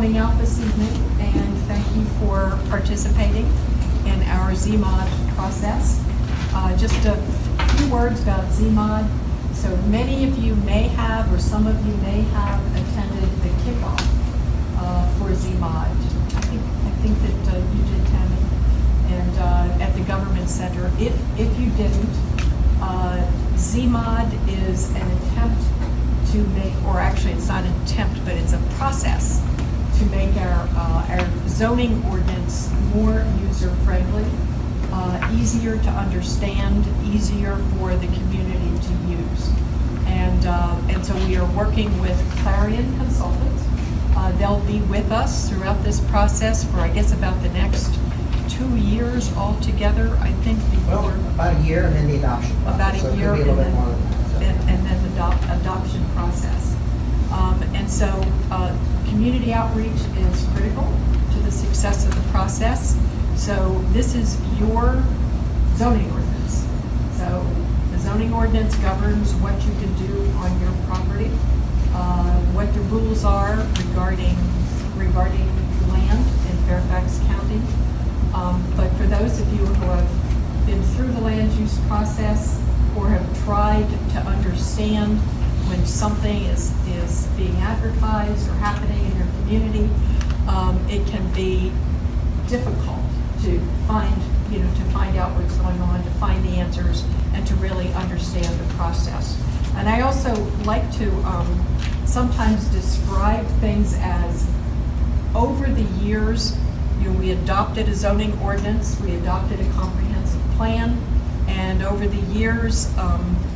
coming out this evening, and thank you for participating in our zMOD process. Just a few words about zMOD. So many of you may have, or some of you may have attended the kickoff for zMOD. I think that you did, Tammy, and at the Government Center. If you didn't, zMOD is an attempt to make, or actually it's not an attempt, but it's a process to make our zoning ordinance more user-friendly, easier to understand, easier for the community to use. And so we are working with Clarion Consultants. They'll be with us throughout this process for, I guess, about the next 2 years altogether, I think. Well, about a year and then the adoption process. About a so year it could be a little bit more than that. and then the adoption process. And so community outreach is critical to the success of the process. So this is your zoning ordinance. So the zoning ordinance governs what you can do on your property, what the rules are regarding land in Fairfax County. But for those of you who have been through the land use process or have tried to understand when something is being advertised or happening in your community, it can be difficult to find out what's going on, to find the answers, and to really understand the process. And I also like to sometimes describe things as, over the years, we adopted a zoning ordinance, we adopted a comprehensive plan, and over the years,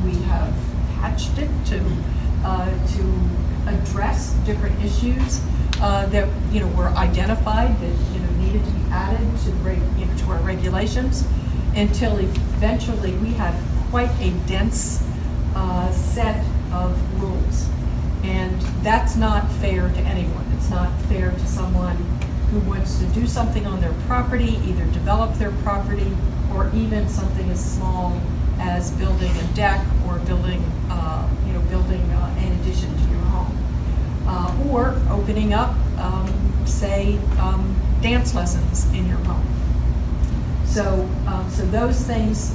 we have patched it to address different issues that were identified that needed to be added to our regulations, until eventually we had quite a dense set of rules. And that's not fair to anyone. It's not fair to someone who wants to do something on their property, either develop their property, or even something as small as building a deck or building an addition to your home, or opening up, say, dance lessons in your home. So those things,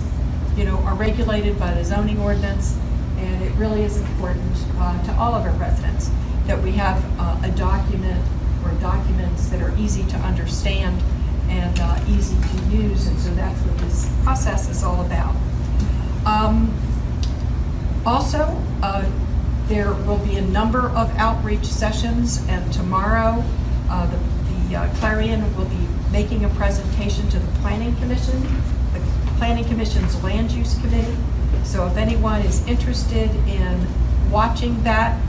are regulated by the zoning ordinance, and it really is important to all of our residents that we have a document or documents that are easy to understand and easy to use, and so that's what this process is all about. Also, there will be a number of outreach sessions, and tomorrow the Clarion will be making a presentation to the Planning Commission, the Planning Commission's Land Use Committee. So if anyone is interested in watching that,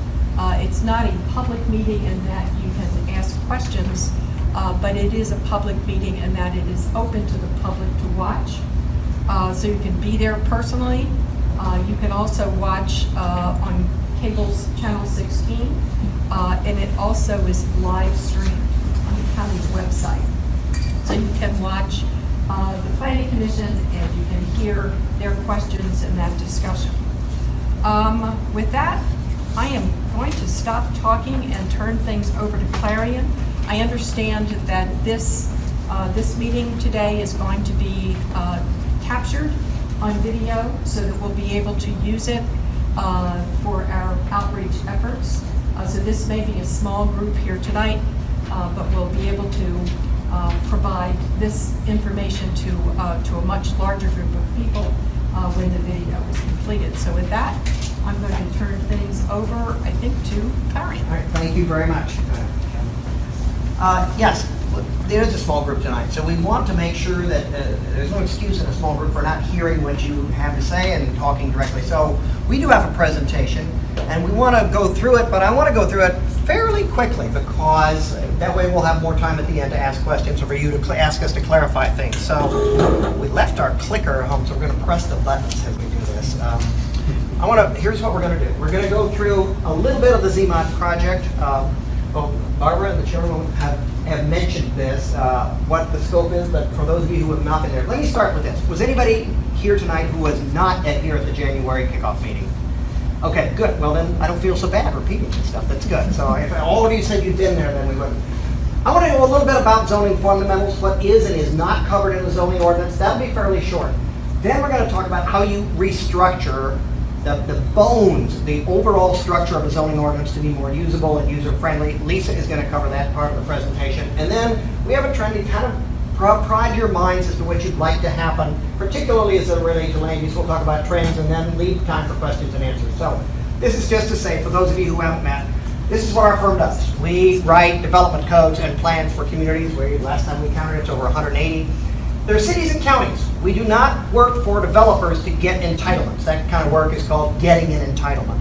it's not a public meeting in that you can ask questions, but it is a public meeting in that it is open to the public to watch. So you can be there personally. You can also watch on cable's channel 16, and it also is live streamed on the county's website. So you can watch the Planning Commission and you can hear their questions in that discussion. With that, I am going to stop talking and turn things over to Clarion. I understand that this meeting today is going to be captured on video so that we'll be able to use it for our outreach efforts. So this may be a small group here tonight, but we'll be able to provide this information to a much larger group of people when the video is completed. So with that, I'm going to turn things over, I think, to Clarion. All right, thank you very much. Yes, there is a small group tonight, so we want to make sure that there's no excuse in a small group for not hearing what you have to say and talking directly. So we do have a presentation, and we want to go through it, but I want to go through it fairly quickly because that way we'll have more time at the end to ask questions or for you to ask us to clarify things. So we left our clicker at home, so we're going to press the buttons as we do this. Here's what we're going to do. We're going to go through a little bit of the zMOD project. Both Barbara and the chairman have mentioned this, what the scope is, but for those of you who have not been there, let me start with this. Was anybody here tonight who was not here at the January kickoff meeting? Okay, good. Well then, I don't feel so bad repeating this stuff. That's good. So if all of you said you'd been there, then we wouldn't. I want to do a little bit about zoning fundamentals, what is and is not covered in the zoning ordinance. That'll be fairly short. Then we're going to talk about how you restructure the bones, the overall structure of the zoning ordinance to be more usable and user-friendly. Lisa is going to cover that part of the presentation. And then we have a trend to kind of prod your minds as to what you'd like to happen, particularly as it relates to land use. We'll talk about trends and then leave time for questions and answers. So this is just to say, for those of you who haven't met, this is what our firm does. We write development codes and plans for communities. Last time we counted, it's over 180. There are cities and counties. We do not work for developers to get entitlements. That kind of work is called getting an entitlement.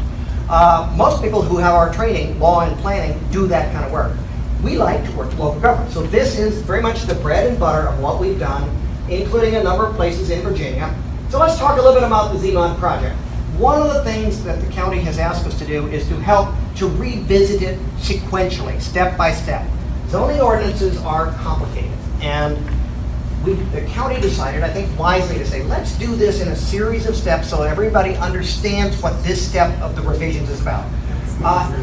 Most people who have our training, law and planning, do that kind of work. We like to work with local government. So this is very much the bread and butter of what we've done, including a number of places in Virginia. So let's talk a little bit about the zMOD project. One of the things that the county has asked us to do is to help to revisit it sequentially, step by step. Zoning ordinances are complicated, and the county decided, I think wisely, to say, let's do this in a series of steps so everybody understands what this step of the revisions is about.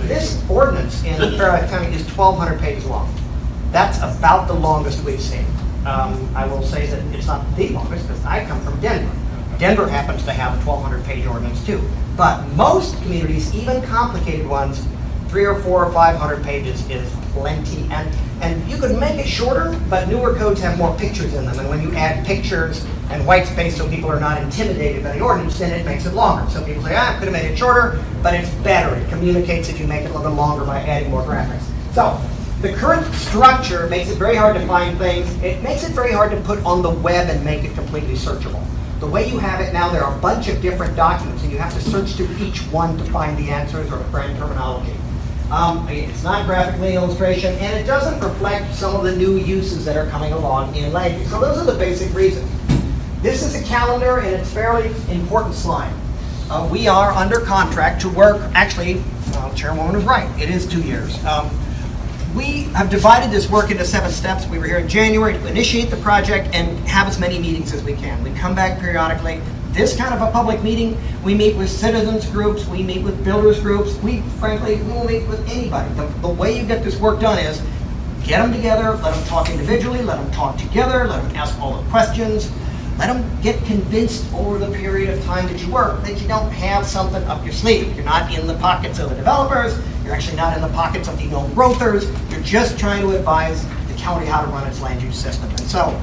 This ordinance in Fairfax County is 1,200 pages long. That's about the longest we've seen. I will say that it's not the longest because I come from Denver. Denver happens to have a 1,200-page ordinance too. But most communities, even complicated ones, 300 or 400 or 500 pages is plenty. And you could make it shorter, but newer codes have more pictures in them. And when you add pictures and white space so people are not intimidated by the ordinance, then it makes it longer. So people say, I could have made it shorter, but it's better. It communicates if you make it a little bit longer by adding more graphics. So the current structure makes it very hard to find things. It makes it very hard to put on the web and make it completely searchable. The way you have it now, there are a bunch of different documents, and you have to search through each one to find the answers or to find terminology. It's not graphically illustration, and it doesn't reflect some of the new uses that are coming along in land use. So those are the basic reasons. This is a calendar, and it's a fairly important slide. We are under contract to work, actually, Chairwoman was right, it is 2 years. We have divided this work into 7 steps. We were here in January to initiate the project and have as many meetings as we can. We come back periodically. This kind of a public meeting, we meet with citizens groups, we meet with builders groups, frankly, we will meet with anybody. The way you get this work done is get them together, let them talk individually, let them talk together, let them ask all the questions, let them get convinced over the period of time that you work that you don't have something up your sleeve. You're not in the pockets of the developers, you're actually not in the pockets of the old growthers, you're just trying to advise the county how to run its land use system. And so,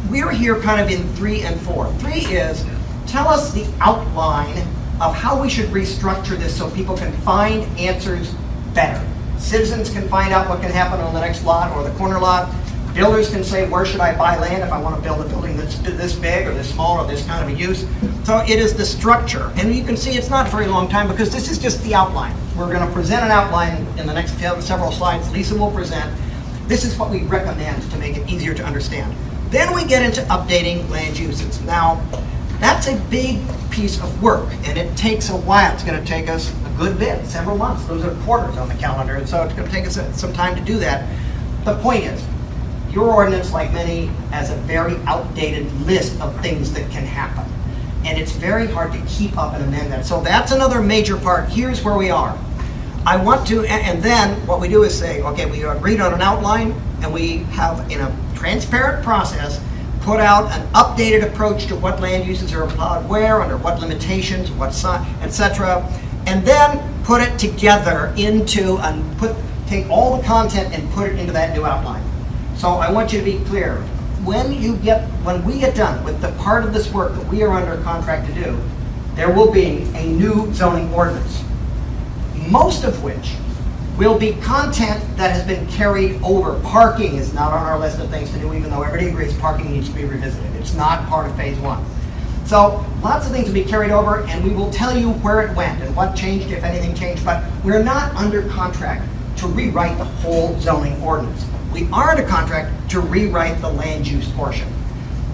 we're here kind of in 3 and 4. 3 is, tell us the outline of how we should restructure this so people can find answers better. Citizens can find out what can happen on the next lot or the corner lot. Builders can say, where should I buy land if I want to build a building that's this big or this small or this kind of a use? So it is the structure. And you can see it's not a very long time because this is just the outline. We're going to present an outline in the next several slides. Lisa will present. This is what we recommend to make it easier to understand. Then we get into updating land uses. Now, that's a big piece of work, and it takes a while. It's going to take us a good bit, several months. Those are quarters on the calendar, and so it's going to take us some time to do that. The point is, your ordinance, like many, has a very outdated list of things that can happen, and it's very hard to keep up and amend that. So that's another major part. Here's where we are. I want to, and then what we do is say, okay, we agreed on an outline, and we have, in a transparent process, put out an updated approach to what land uses are allowed where, under what limitations, what size, etc., and then put it together into, take all the content and put it into that new outline. So I want you to be clear. When we get done with the part of this work that we are under contract to do, there will be a new zoning ordinance, most of which will be content that has been carried over. Parking is not on our list of things to do, even though everybody agrees parking needs to be revisited. It's not part of phase 1. So lots of things will be carried over, and we will tell you where it went and what changed, if anything changed, but we're not under contract to rewrite the whole zoning ordinance. We are under contract to rewrite the land use portion.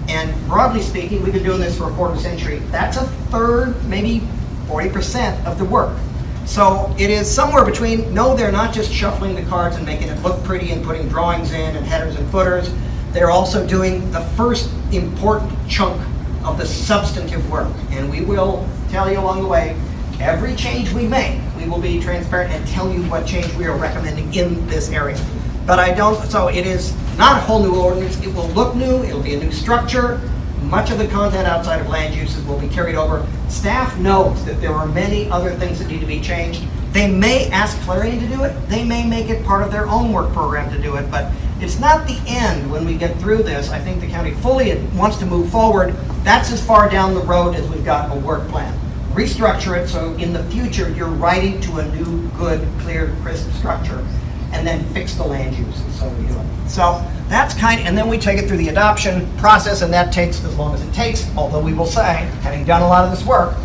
And broadly speaking, we've been doing this for a quarter century. That's a third, maybe 40% of the work. So it is somewhere between, no, they're not just shuffling the cards and making it look pretty and putting drawings in and headers and footers. They're also doing the first important chunk of the substantive work. And we will tell you along the way, every change we make, we will be transparent and tell you what change we are recommending in this area. But I don't, so it is not a whole new ordinance. It will look new, it'll be a new structure. Much of the content outside of land uses will be carried over. Staff knows that there are many other things that need to be changed. They may ask Clarion to do it. They may make it part of their own work program to do it, but it's not the end when we get through this. I think the county fully wants to move forward. That's as far down the road as we've got a work plan. Restructure it so in the future you're writing to a new, good, clear, crisp structure, and then fix the land use, and so we do it. So that's and then we take it through the adoption process, and that takes as long as it takes, although we will say, having done a lot of this work,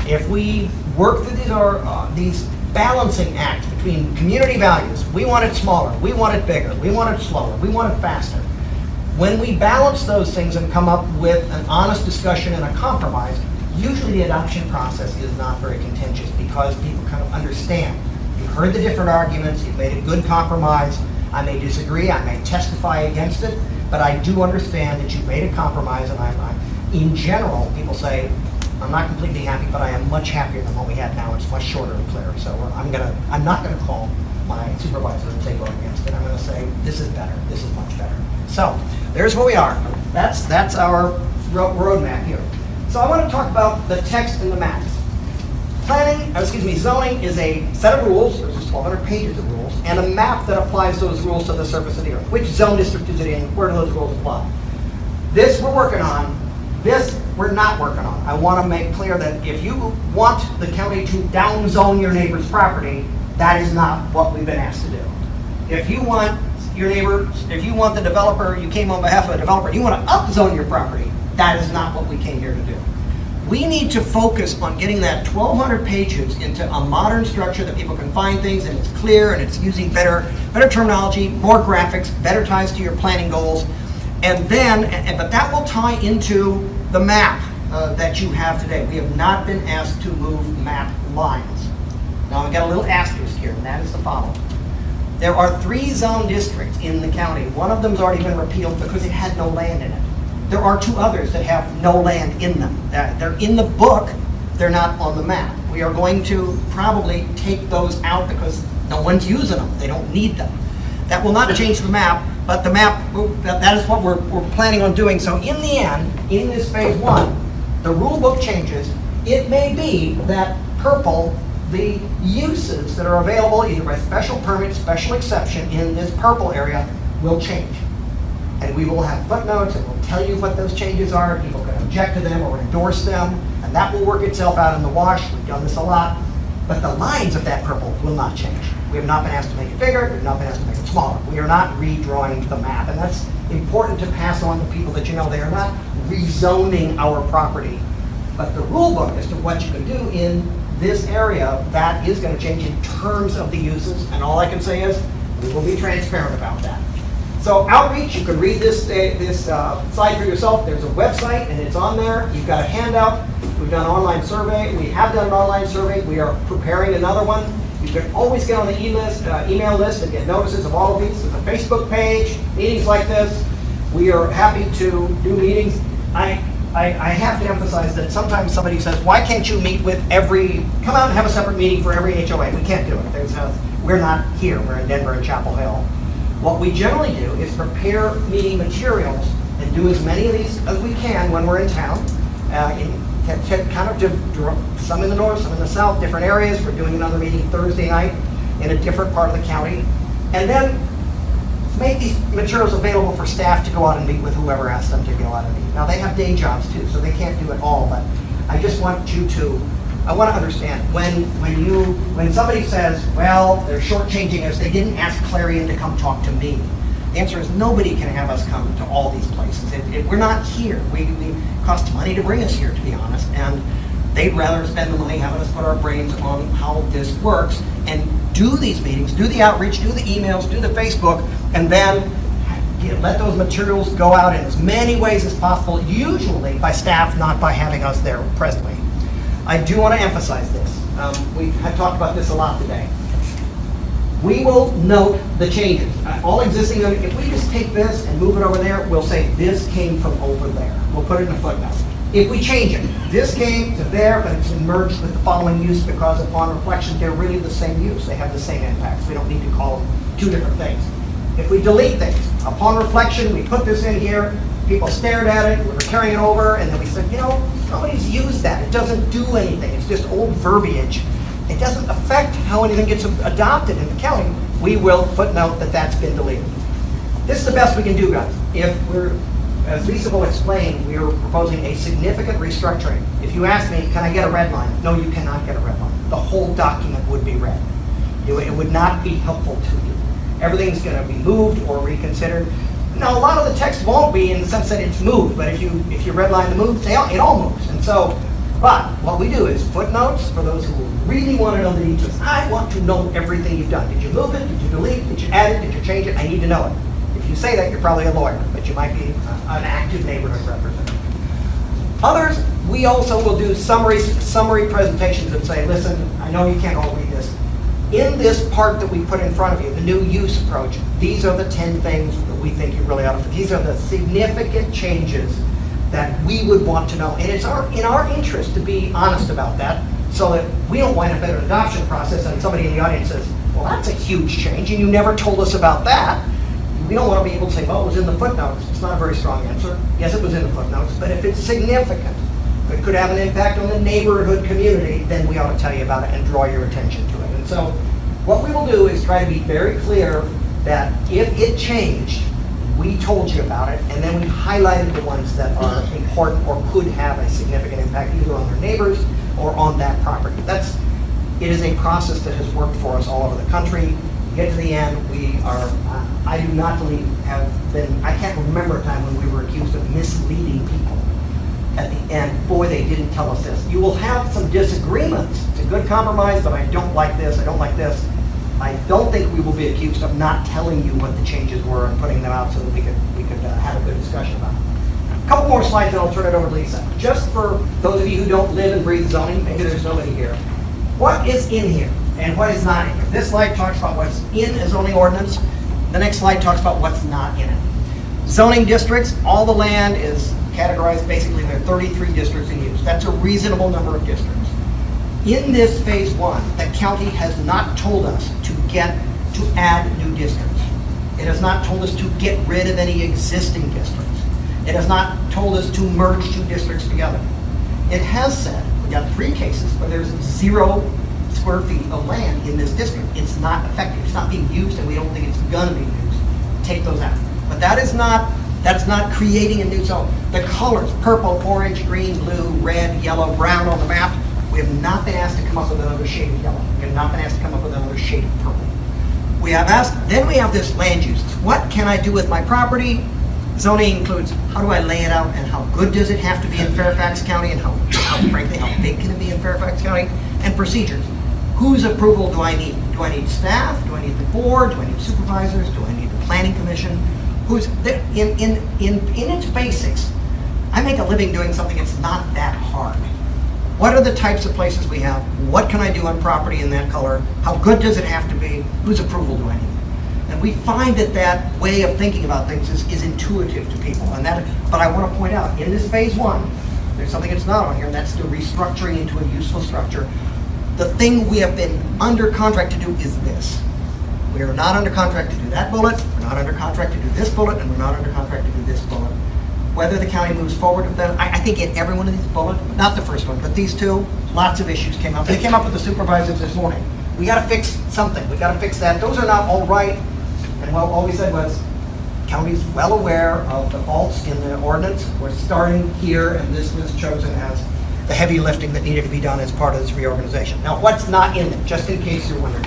if we work through these balancing acts between community values, we want it smaller, we want it bigger, we want it slower, we want it faster. When we balance those things and come up with an honest discussion and a compromise, usually the adoption process is not very contentious because people kind of understand. You've heard the different arguments, you've made a good compromise. I may disagree, I may testify against it, but I do understand that you've made a compromise, and in general, people say, I'm not completely happy, but I am much happier than what we had now. It's much shorter and clearer. So I'm not gonna call my supervisor and say vote against it. I'm gonna say, this is better, this is much better. So, there's where we are. That's our roadmap here. So I want to talk about the text and the maps. Zoning is a set of rules, there's 1,200 pages of rules, and a map that applies those rules to the surface of the earth. Which zone district is it in? Where do those rules apply? This we're working on, this we're not working on. I want to make clear that if you want the county to downzone your neighbor's property, that is not what we've been asked to do. If you want your neighbor, if you want the developer, you came on behalf of the developer, and you want to upzone your property, that is not what we came here to do. We need to focus on getting that 1,200 pages into a modern structure that people can find things, and it's clear, and it's using better terminology, more graphics, better ties to your planning goals, but that will tie into the map that you have today. We have not been asked to move map lines. Now I've got a little asterisk here, and that is the following. There are 3 zone districts in the county. One of them's already been repealed because it had no land in it. There are 2 others that have no land in them. They're in the book, they're not on the map. We are going to probably take those out because no one's using them. They don't need them. That will not change the map, but the map, that is what we're planning on doing. So in the end, in this phase 1, the rule book changes. It may be that purple, the uses that are available either by special permit, special exception in this purple area will change. And we will have footnotes, and we'll tell you what those changes are. People can object to them or endorse them, and that will work itself out in the wash. We've done this a lot. But the lines of that purple will not change. We have not been asked to make it bigger. We've not been asked to make it smaller. We are not redrawing the map, and that's important to pass on to people that they are not rezoning our property. But the rule book as to what you can do in this area, that is going to change in terms of the uses, and all I can say is we will be transparent about that. So outreach, you can read this slide for yourself. There's a website, and it's on there. You've got a handout. We've done an online survey. We have done an online survey. We are preparing another one. You can always get on the email list and get notices of all of these. There's a Facebook page, meetings like this. We are happy to do meetings. I have to emphasize that sometimes somebody says, why can't you meet with come out and have a separate meeting for every HOA? We can't do it. We're not here. We're in Denver and Chapel Hill. What we generally do is prepare meeting materials and do as many of these as we can when we're in town. Some in the north, some in the south, different areas. We're doing another meeting Thursday night in a different part of the county. And then make these materials available for staff to go out and meet with whoever asks them to go out and meet. Now they have day jobs too, so they can't do it all, but I just want I want to understand, when somebody says, well, they're shortchanging us, they didn't ask Clarion to come talk to me. The answer is nobody can have us come to all these places. We're not here. It costs money to bring us here, to be honest, and they'd rather spend the money having us put our brains on how this works and do these meetings, do the outreach, do the emails, do the Facebook, and then let those materials go out in as many ways as possible, usually by staff, not by having us there presently. I do want to emphasize this. We have talked about this a lot today. We will note the changes. All existing, if we just take this and move it over there, we'll say this came from over there. We'll put it in a footnote. If we change it, this came to there, but it's merged with the following use because upon reflection, they're really the same use. They have the same impacts. We don't need to call them 2 different things. If we delete things, upon reflection, we put this in here, people stared at it, we were carrying it over, and then we said, you know, nobody's used that. It doesn't do anything. It's just old verbiage. It doesn't affect how anything gets adopted in the county. We will footnote that that's been deleted. This is the best we can do, guys. If we're, as Lisa will explain, we are proposing a significant restructuring. If you ask me, can I get a red line? No, you cannot get a red line. The whole document would be red. It would not be helpful to you. Everything's going to be moved or reconsidered. Now, a lot of the text won't be in the sense that it's moved, but if you redline the move, it all moves. And so, but what we do is footnotes for those who really want to know the details. I want to know everything you've done. Did you move it? Did you delete? Did you add it? Did you change it? I need to know it. If you say that, you're probably a lawyer, but you might be an active neighborhood representative. Others, we also will do summary presentations and say, listen, I know you can't all read this. In this part that we put in front of you, the new use approach, these are the 10 things that we think you really ought to, these are the significant changes that we would want to know. And it's in our interest to be honest about that so that we don't wind up in an adoption process and somebody in the audience says, well, that's a huge change and you never told us about that. We don't want to be able to say, well, it was in the footnotes. It's not a very strong answer. Yes, it was in the footnotes, but if it's significant, if it could have an impact on the neighborhood community, then we ought to tell you about it and draw your attention to it. And so what we will do is try to be very clear that if it changed, we told you about it, and then we highlighted the ones that are important or could have a significant impact either on their neighbors or on that property. It is a process that has worked for us all over the country. Get to the end, we are, I do not believe I can't remember a time when we were accused of misleading people. At the end, boy, they didn't tell us this. You will have some disagreements. It's a good compromise, but I don't like this, I don't like this. I don't think we will be accused of not telling you what the changes were and putting them out so that we could have a good discussion about it. A couple more slides and I'll turn it over to Lisa. Just for those of you who don't live and breathe zoning, maybe there's nobody here. What is in here and what is not in here? This slide talks about what's in a zoning ordinance. The next slide talks about what's not in it. Zoning districts, all the land is categorized, basically there are 33 districts in use. That's a reasonable number of districts. In this phase one, the county has not told us to add new districts. It has not told us to get rid of any existing districts. It has not told us to merge two districts together. It has said, we got 3 cases where there's 0 square feet of land in this district. It's not effective, it's not being used, and we don't think it's gonna be used. Take those out. But that's not creating a new zone. The colors, purple, orange, green, blue, red, yellow, brown on the map, we have not been asked to come up with another shade of yellow. We have not been asked to come up with another shade of purple. We have asked, then we have this land use. What can I do with my property? Zoning includes how do I lay it out and how good does it have to be in Fairfax County and how frankly, how big can it be in Fairfax County? And procedures. Whose approval do I need? Do I need staff? Do I need the board? Do I need supervisors? Do I need the planning commission? Who's there? In its basics, I make a living doing something that's not that hard. What are the types of places we have? What can I do on property in that color? How good does it have to be? Whose approval do I need? And we find that way of thinking about things is intuitive to people. But I want to point out, in this phase one, there's something that's not on here, and that's the restructuring into a useful structure. The thing we have been under contract to do is this. We are not under contract to do that bullet, we're not under contract to do this bullet, and we're not under contract to do this bullet. Whether the county moves forward with them, I think in every one of these bullets, not the first one, but these 2, lots of issues came up. They came up with the supervisors this morning. We got to fix something. We got to fix that. Those are not all right. And what all we said was, county's well aware of the faults in the ordinance. We're starting here, and this was chosen as the heavy lifting that needed to be done as part of this reorganization. Now, what's not in it, just in case you're wondering.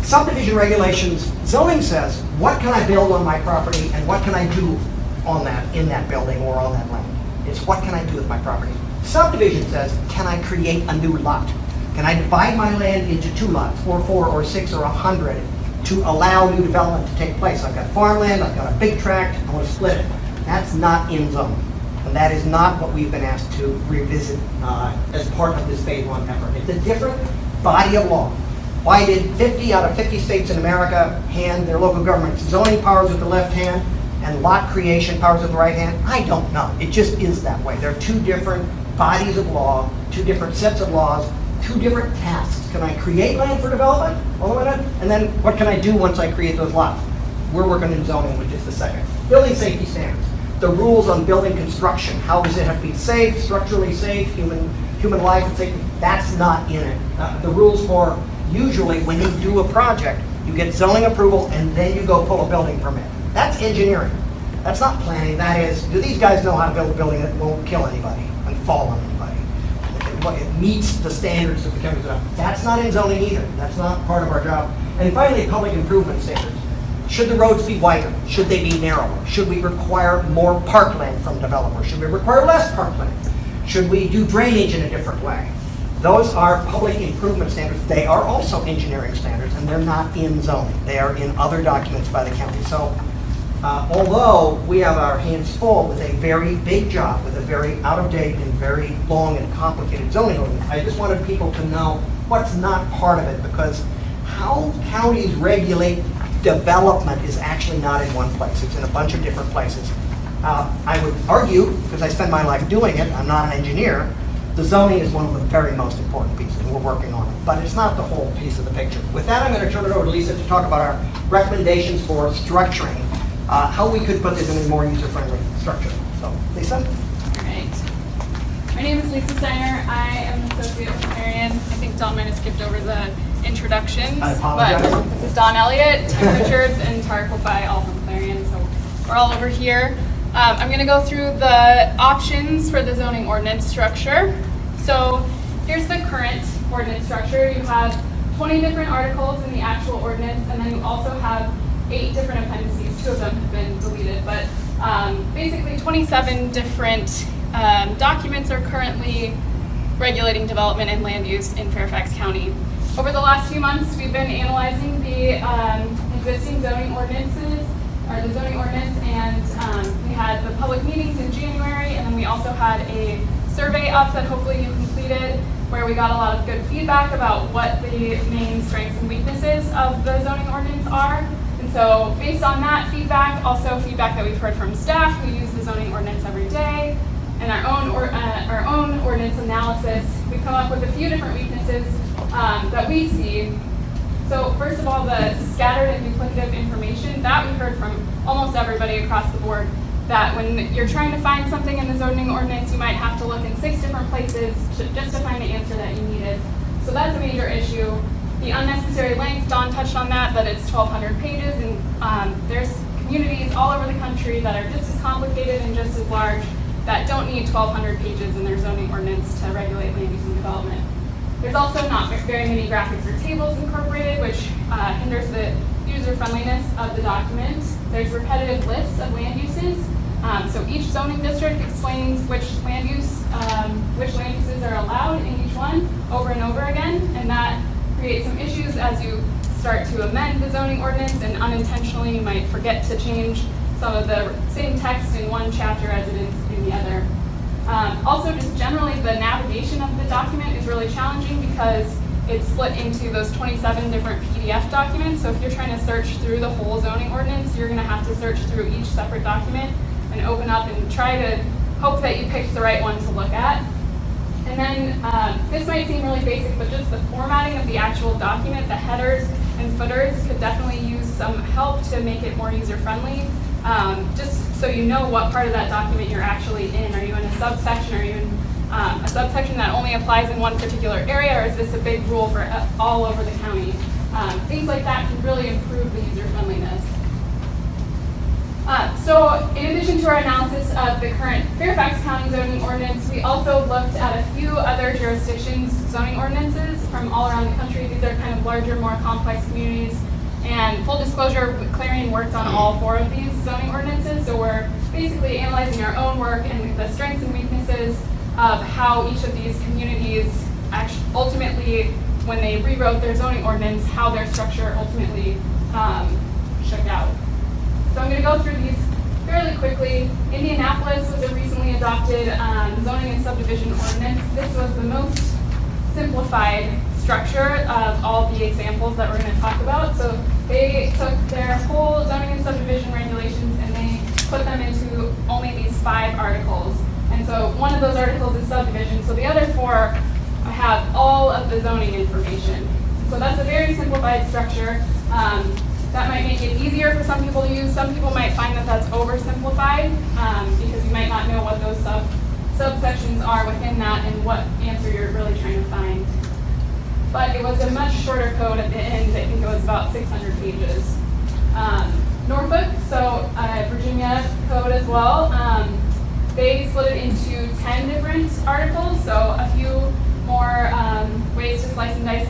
Subdivision regulations, zoning says, what can I build on my property and what can I do on that, in that building or on that land? It's what can I do with my property? Subdivision says, can I create a new lot? Can I divide my land into 2 lots, or 4 or 6 or 100 to allow new development to take place? I've got farmland, I've got a big tract, I want to split it. That's not in zoning. And that is not what we've been asked to revisit as part of this phase one effort. It's a different body of law. Why did 50 out of 50 states in America hand their local governments zoning powers with the left hand and lot creation powers with the right hand? I don't know. It just is that way. There are 2 different bodies of law, 2 different sets of laws, 2 different tasks. Can I create land for development? And then what can I do once I create those lots? we're working in zoning, which is the second. Building safety standards. The rules on building construction. How does it have to be safe, structurally safe, human life and safety? That's not in it. The rules for usually when you do a project, you get zoning approval and then you go pull a building permit. That's engineering. That's not planning. That is, do these guys know how to build a building that won't kill anybody and fall on anybody? It meets the standards of the county. That's not in zoning either. That's not part of our job. And finally, public improvement standards. Should the roads be wider? Should they be narrower? Should we require more parkland from developers? Should we require less parkland? Should we do drainage in a different way? Those are public improvement standards. They are also engineering standards, and they're not in zoning. They are in other documents by the county. So although we have our hands full with a very big job, with a very out-of-date and very long and complicated zoning ordinance, I just wanted people to know what's not part of it, because how counties regulate development is actually not in one place. It's in a bunch of different places. I would argue, because I spend my life doing it, I'm not an engineer, the zoning is one of the very most important pieces, and we're working on it. But it's not the whole piece of the picture. With that, I'm going to turn it over to Lisa to talk about our recommendations for structuring, how we could put this in a more user-friendly structure. So, Lisa? All right. My name is Lisa Steiner. I am an associate librarian. I think Don might have skipped over the introductions. I apologize. But this is Don Elliott, Tim Richards, and Tara Kofai, all from Clarion. So we're all over here. I'm going to go through the options for the zoning ordinance structure. So here's the current ordinance structure. You have 20 different articles in the actual ordinance, and then you also have 8 different appendices. 2 of them have been deleted, but basically 27 different documents are currently regulating development and land use in Fairfax County. Over the last few months, we've been analyzing the existing zoning ordinances, or the zoning ordinance, and we had the public meetings in January, and then we also had a survey up that hopefully you completed, where we got a lot of good feedback about what the main strengths and weaknesses of the zoning ordinance are. And so based on that feedback, also feedback that we've heard from staff who use the zoning ordinance every day, and our own ordinance analysis, we've come up with a few different weaknesses that we see. So first of all, the scattered and duplicative information, that we heard from almost everybody across the board, that when you're trying to find something in the zoning ordinance, you might have to look in 6 different places just to find the answer that you needed. So that's a major issue. The unnecessary length, Don touched on that it's 1,200 pages, and there's communities all over the country that are just as complicated and just as large that don't need 1,200 pages in their zoning ordinance to regulate land use and development. There's also not very many graphics or tables incorporated, which hinders the user-friendliness of the document. There's repetitive lists of land uses. So each zoning district explains which land uses are allowed in each one over and over again, and that creates some issues as you start to amend the zoning ordinance, and unintentionally you might forget to change some of the same text in one chapter as it is in the other. Also, just generally, the navigation of the document is really challenging because it's split into those 27 different PDF documents. So if you're trying to search through the whole zoning ordinance, you're going to have to search through each separate document and open up and try to hope that you picked the right one to look at. And then this might seem really basic, but just the formatting of the actual document, the headers and footers could definitely use some help to make it more user-friendly. Just so you know what part of that document you're actually in. Are you in a subsection? Are you in a subsection that only applies in one particular area, or is this a big rule for all over the county? Things like that can really improve the user-friendliness. So in addition to our analysis of the current Fairfax County zoning ordinance, we also looked at a few other jurisdictions' zoning ordinances from all around the country. These are kind of larger, more complex communities. And full disclosure, Clarion worked on all 4 of these zoning ordinances, so we're basically analyzing our own work and the strengths and weaknesses of how each of these communities actually ultimately, when they rewrote their zoning ordinance, how their structure ultimately shook out. So I'm going to go through these fairly quickly. Indianapolis was a recently adopted zoning and subdivision ordinance. This was the most simplified structure of all the examples that we're going to talk about. So they took their whole zoning and subdivision regulations and they put them into only these 5 articles. And so one of those articles is subdivision. So the other 4 have all of the zoning information. So that's a very simplified structure. That might make it easier for some people to use. Some people might find that that's oversimplified because you might not know what those subsections are within that and what answer you're really trying to find. But it was a much shorter code at the end. I think it was about 600 pages. Norfolk, so Virginia code as well. They split it into 10 different articles, so a few more ways to slice and dice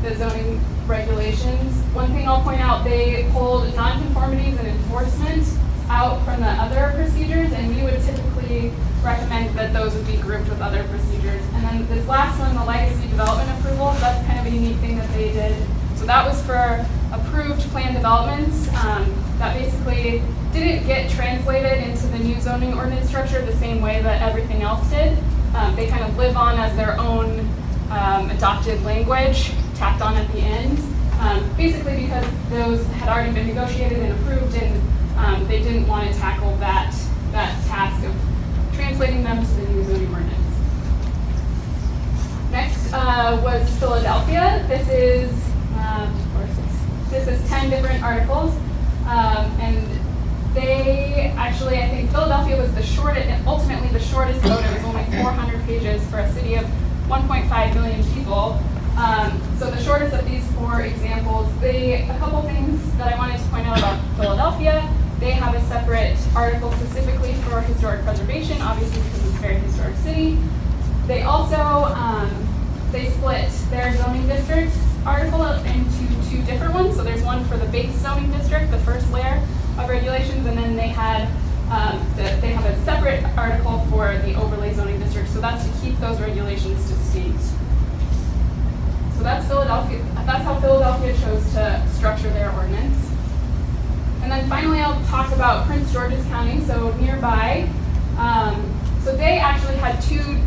the zoning regulations. One thing I'll point out, they pulled nonconformities and enforcement out from the other procedures, and we would typically recommend that those would be grouped with other procedures. And then this last one, the legacy development approval, that's kind of a unique thing that they did. So that was for approved plan developments that basically didn't get translated into the new zoning ordinance structure the same way that everything else did. They kind of live on as their own adopted language, tacked on at the end, basically because those had already been negotiated and approved, and they didn't want to tackle that task of translating them to the new zoning ordinance. Next was Philadelphia. This is 10 different articles, and they actually, I think Philadelphia was the shortest, ultimately the shortest code. It was only 400 pages for a city of 1.5 million people. So the shortest of these 4 examples, a couple things that I wanted to point out about Philadelphia. They have a separate article specifically for historic preservation, obviously because it's a very historic city. They also, they split their zoning districts article up into 2 different ones. So there's one for the base zoning district, the first layer of regulations, and then they have a separate article for the overlay zoning district. So that's to keep those regulations distinct. So that's Philadelphia. That's how Philadelphia chose to structure their ordinance. And then finally, I'll talk about Prince George's County, so nearby. So they actually had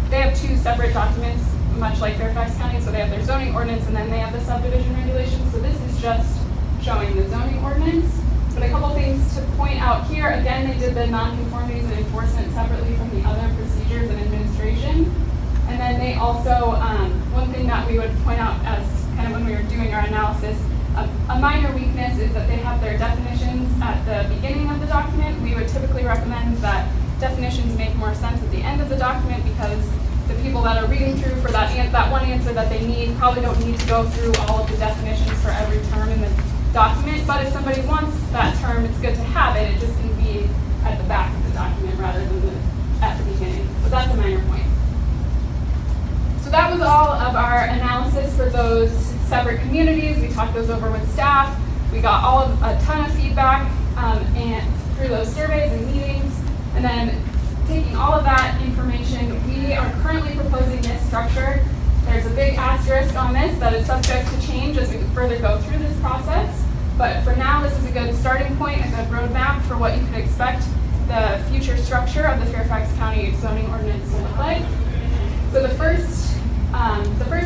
they have 2 separate documents, much like Fairfax County. So they have their zoning ordinance and then they have the subdivision regulations. So this is just showing the zoning ordinance. But a couple things to point out here. Again, they did the nonconformities and enforcement separately from the other procedures and administration. And then they also, one thing that we would point out as kind of when we were doing our analysis, a minor weakness is that they have their definitions at the beginning of the document. We would typically recommend that definitions make more sense at the end of the document because the people that are reading through for that one answer that they need probably don't need to go through all of the definitions for every term in the document. But if somebody wants that term, it's good to have it. It just can be at the back of the document rather than at the beginning. But that's a minor point. So that was all of our analysis for those separate communities. We talked those over with staff. We got a ton of feedback and through those surveys and meetings. And then taking all of that information, we are currently proposing this structure. There's a big asterisk on this that is subject to change as we further go through this process. But for now, this is a good starting point, a good roadmap for what you could expect the future structure of the Fairfax County zoning ordinance to look like. So the first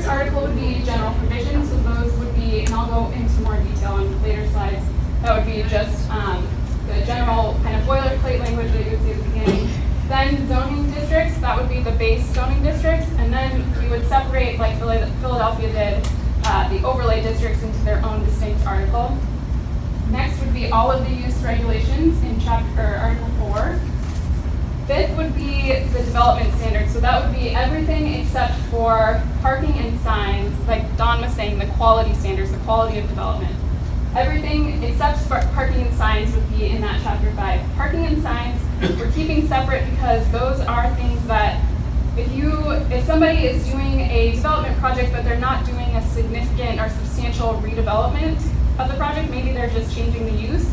article would be general provisions. So those would be, and I'll go into more detail on later slides, that would be just the general kind of boilerplate language that you would see at the beginning. Then zoning districts, that would be the base zoning districts, and then we would separate, like Philadelphia did, the overlay districts into their own distinct article. Next would be all of the use regulations in Article 4. Fifth would be the development standards. So that would be everything except for parking and signs, like Don was saying, the quality standards, the quality of development. Everything except for parking and signs would be in that Chapter 5. Parking and signs we're keeping separate because those are things that if somebody is doing a development project but they're not doing a significant or substantial redevelopment of the project, maybe they're just changing the use.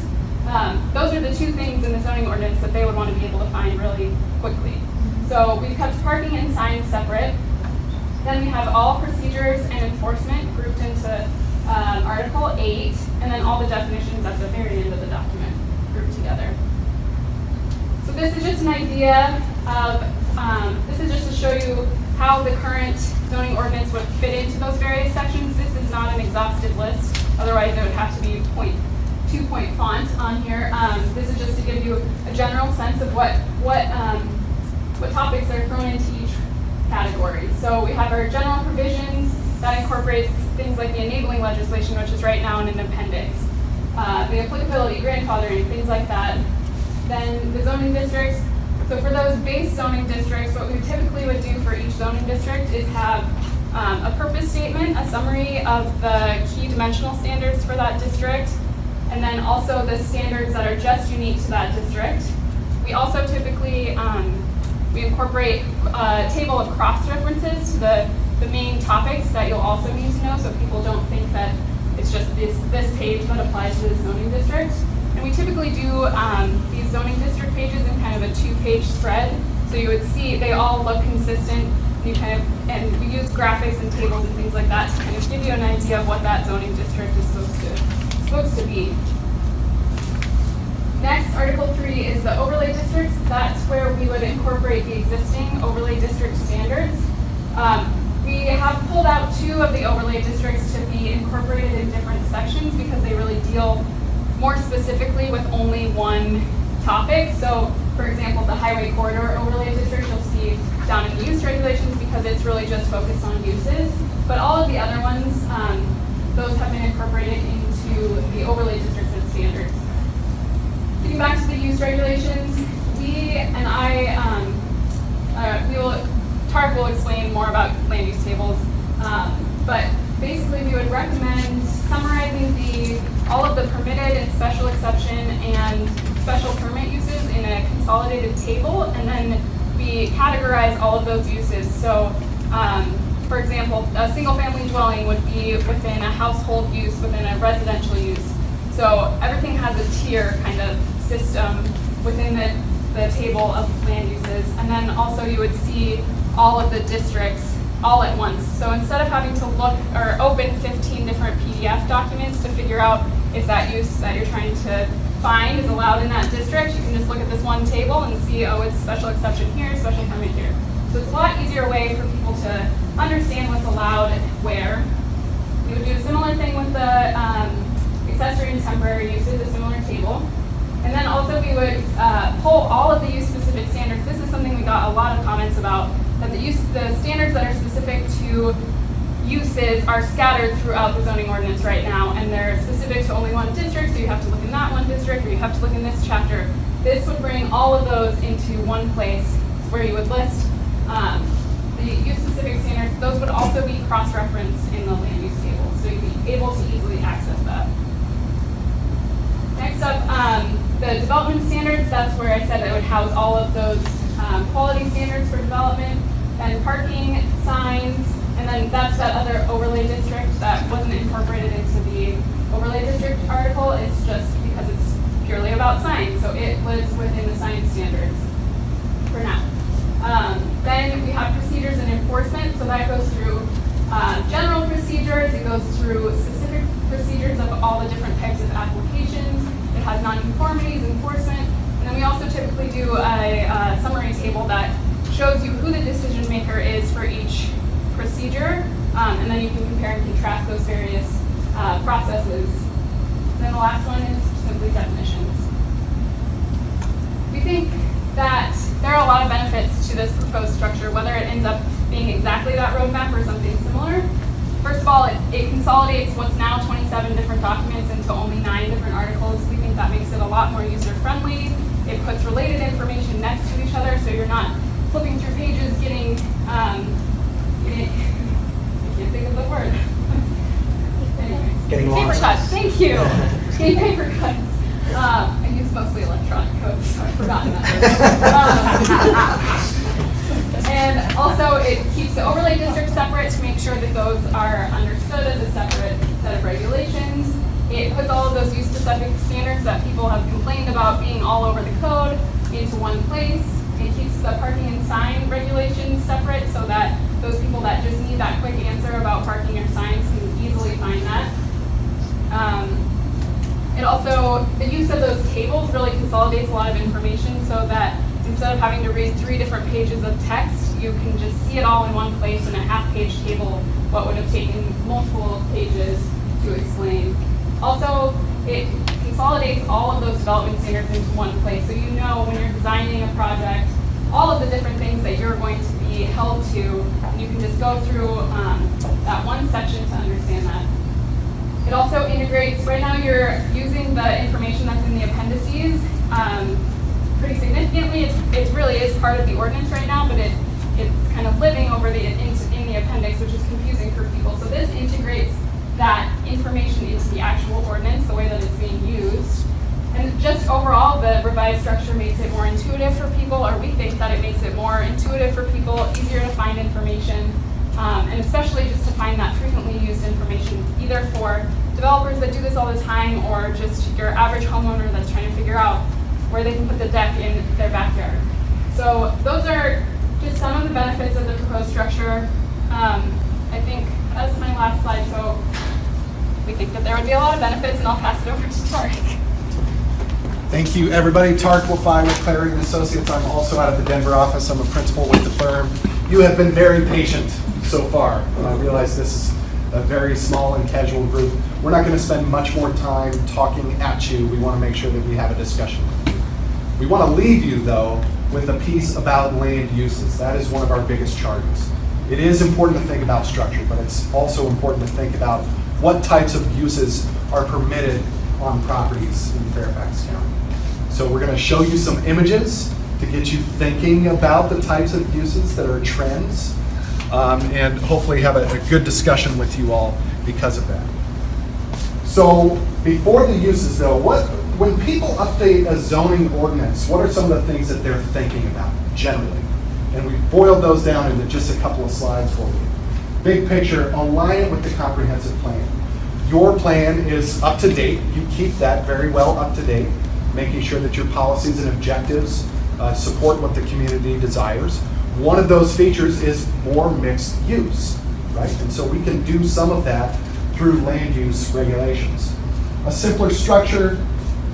Those are the 2 things in the zoning ordinance that they would want to be able to find really quickly. So we've kept parking and signs separate. Then we have all procedures and enforcement grouped into Article 8, and then all the definitions at the very end of the document grouped together. So this is just an idea of, this is just to show you how the current zoning ordinance would fit into those various sections. This is not an exhaustive list, otherwise it would have to be 2-point font on here. This is just to give you a general sense of what topics are thrown into each category. So we have our general provisions that incorporates things like the enabling legislation, which is right now in an appendix. the applicability, grandfathering, things like that. Then the zoning districts. So for those base zoning districts, what we typically would do for each zoning district is have a purpose statement, a summary of the key dimensional standards for that district, and then also the standards that are just unique to that district. We also typically we incorporate a table of cross-references to the main topics that you'll also need to know, so people don't think that it's just this page that applies to this zoning district. And we typically do these zoning district pages in kind of a 2-page spread, so you would see they all look consistent. And we use graphics and tables and things like that to kind of give you an idea of what that zoning district is supposed to be. Next, Article 3 is the overlay districts. That's where we would incorporate the existing overlay district standards. We have pulled out 2 of the overlay districts to be incorporated in different sections because they really deal more specifically with only one topic. So, for example, the highway corridor overlay district you'll see down in the use regulations because it's really just focused on uses. But all of the other ones, those have been incorporated into the overlay districts as standards. Getting back to the use regulations, Tarek will explain more about land use tables, but basically we would recommend summarizing all of the permitted and special exception and special permit uses in a consolidated table, and then we categorize all of those uses. So, for example, a single-family dwelling would be within a household use, within a residential use. So everything has a tier kind of system within the table of land uses. And then also you would see all of the districts all at once. So instead of having to look or open 15 different PDF documents to figure out if that use that you're trying to find is allowed in that district, you can just look at this one table and see, oh, it's special exception here, special permit here. So it's a lot easier way for people to understand what's allowed where. We would do a similar thing with the accessory and temporary uses, a similar table. And then also we would pull all of the use-specific standards. This is something we got a lot of comments about, that the standards that are specific to uses are scattered throughout the zoning ordinance right now, and they're specific to only one district, so you have to look in that one district, or you have to look in this chapter. This would bring all of those into one place where you would list the use-specific standards. Those would also be cross-referenced in the land use table, so you'd be able to easily access that. Next up, the development standards. That's where I said it would house all of those quality standards for development, and parking, signs, and then that's that other overlay district that wasn't incorporated into the overlay district article. It's just because it's purely about signs, so it lives within the sign standards for now. Then we have procedures and enforcement, so that goes through general procedures, it goes through specific procedures of all the different types of applications, it has nonconformities, enforcement, and then we also typically do a summary table that shows you who the decision maker is for each procedure, and then you can compare and contrast those various processes. And then the last one is simply definitions. We think that there are a lot of benefits to this proposed structure, whether it ends up being exactly that roadmap or something similar. First of all, it consolidates what's now 27 different documents into only 9 different articles. We think that makes it a lot more user-friendly. It puts related information next to each other, so you're not flipping through pages getting I can't think of the word. Anyway. Getting Paper lost. cuts, thank you. Getting paper cuts. I use mostly electronic codes, so I've forgotten that. And also it keeps the overlay district separate to make sure that those are understood as a separate set of regulations. It puts all of those use-specific standards that people have complained about being all over the code into one place. It keeps the parking and sign regulations separate so that those people that just need that quick answer about parking or signs can easily find that. It also, the use of those tables really consolidates a lot of information so that instead of having to read 3 different pages of text, you can just see it all in one place in a half-page table, what would have taken multiple pages to explain. Also, it consolidates all of those development standards into one place, so you know when you're designing a project, all of the different things that you're going to be held to, and you can just go through that one section to understand that. It also integrates, right now you're using the information that's in the appendices pretty significantly. It really is part of the ordinance right now, but it's kind of living over in the appendix, which is confusing for people. So this integrates that information into the actual ordinance, the way that it's being used. And just overall, the revised structure makes it more intuitive for people, or we think that it makes it more intuitive for people, easier to find information, and especially just to find that frequently used information, either for developers that do this all the time, or just your average homeowner that's trying to figure out where they can put the deck in their backyard. So those are just some of the benefits of the proposed structure. I think that's my last slide, so we think that there would be a lot of benefits, and I'll pass it over to Tarek. Thank you, everybody. Tarek Lafai with Clary & Associates. I'm also out of the Denver office. I'm a principal with the firm. You have been very patient so far. I realize this is a very small and casual group. We're not going to spend much more time talking at you. We want to make sure that we have a discussion with you. We want to leave you, though, with a piece about land uses. That is one of our biggest charges. It is important to think about structure, but it's also important to think about what types of uses are permitted on properties in Fairfax County. So we're going to show you some images to get you thinking about the types of uses that are trends, and hopefully have a good discussion with you all because of that. So before the uses though, when people update a zoning ordinance, what are some of the things that they're thinking about generally? And we've boiled those down into just a couple of slides for you. Big picture, align it with the comprehensive plan. Your plan is up to date. You keep that very well up to date, making sure that your policies and objectives support what the community desires. One of those features is more mixed use, right? And so we can do some of that through land use regulations. A simpler structure,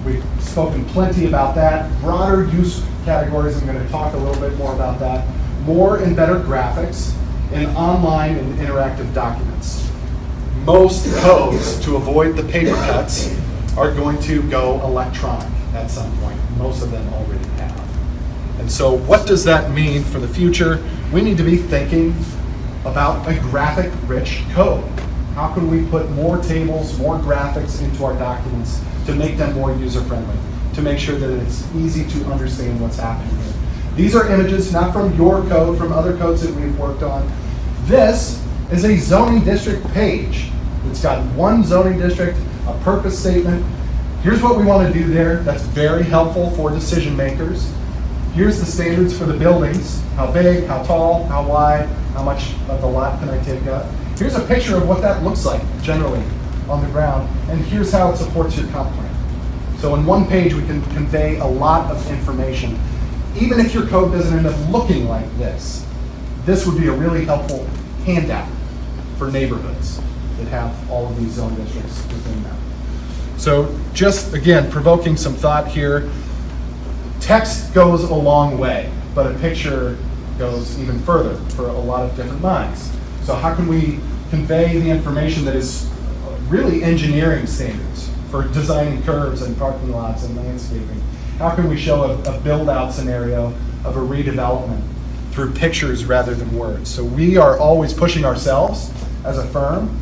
we've spoken plenty about that. Broader use categories, I'm going to talk a little bit more about that. More and better graphics, and online and interactive documents. Most codes, to avoid the paper cuts, are going to go electronic at some point. Most of them already have. And so what does that mean for the future? We need to be thinking about a graphic-rich code. How can we put more tables, more graphics into our documents to make them more user-friendly, to make sure that it's easy to understand what's happening here? These are images not from your code, from other codes that we've worked on. This is a zoning district page. It's got one zoning district, a purpose statement. Here's what we want to do there. That's very helpful for decision makers. Here's the standards for the buildings. How big, how tall, how wide, how much of the lot can I take up. Here's a picture of what that looks like generally on the ground. And here's how it supports your comp plan. So in one page, we can convey a lot of information. Even if your code doesn't end up looking like this would be a really helpful handout for neighborhoods that have all of these zoning districts within them. So just, again, provoking some thought here. Text goes a long way, but a picture goes even further for a lot of different minds. So how can we convey the information that is really engineering standards for designing curbs and parking lots and landscaping? How can we show a build-out scenario of a redevelopment through pictures rather than words? So we are always pushing ourselves as a firm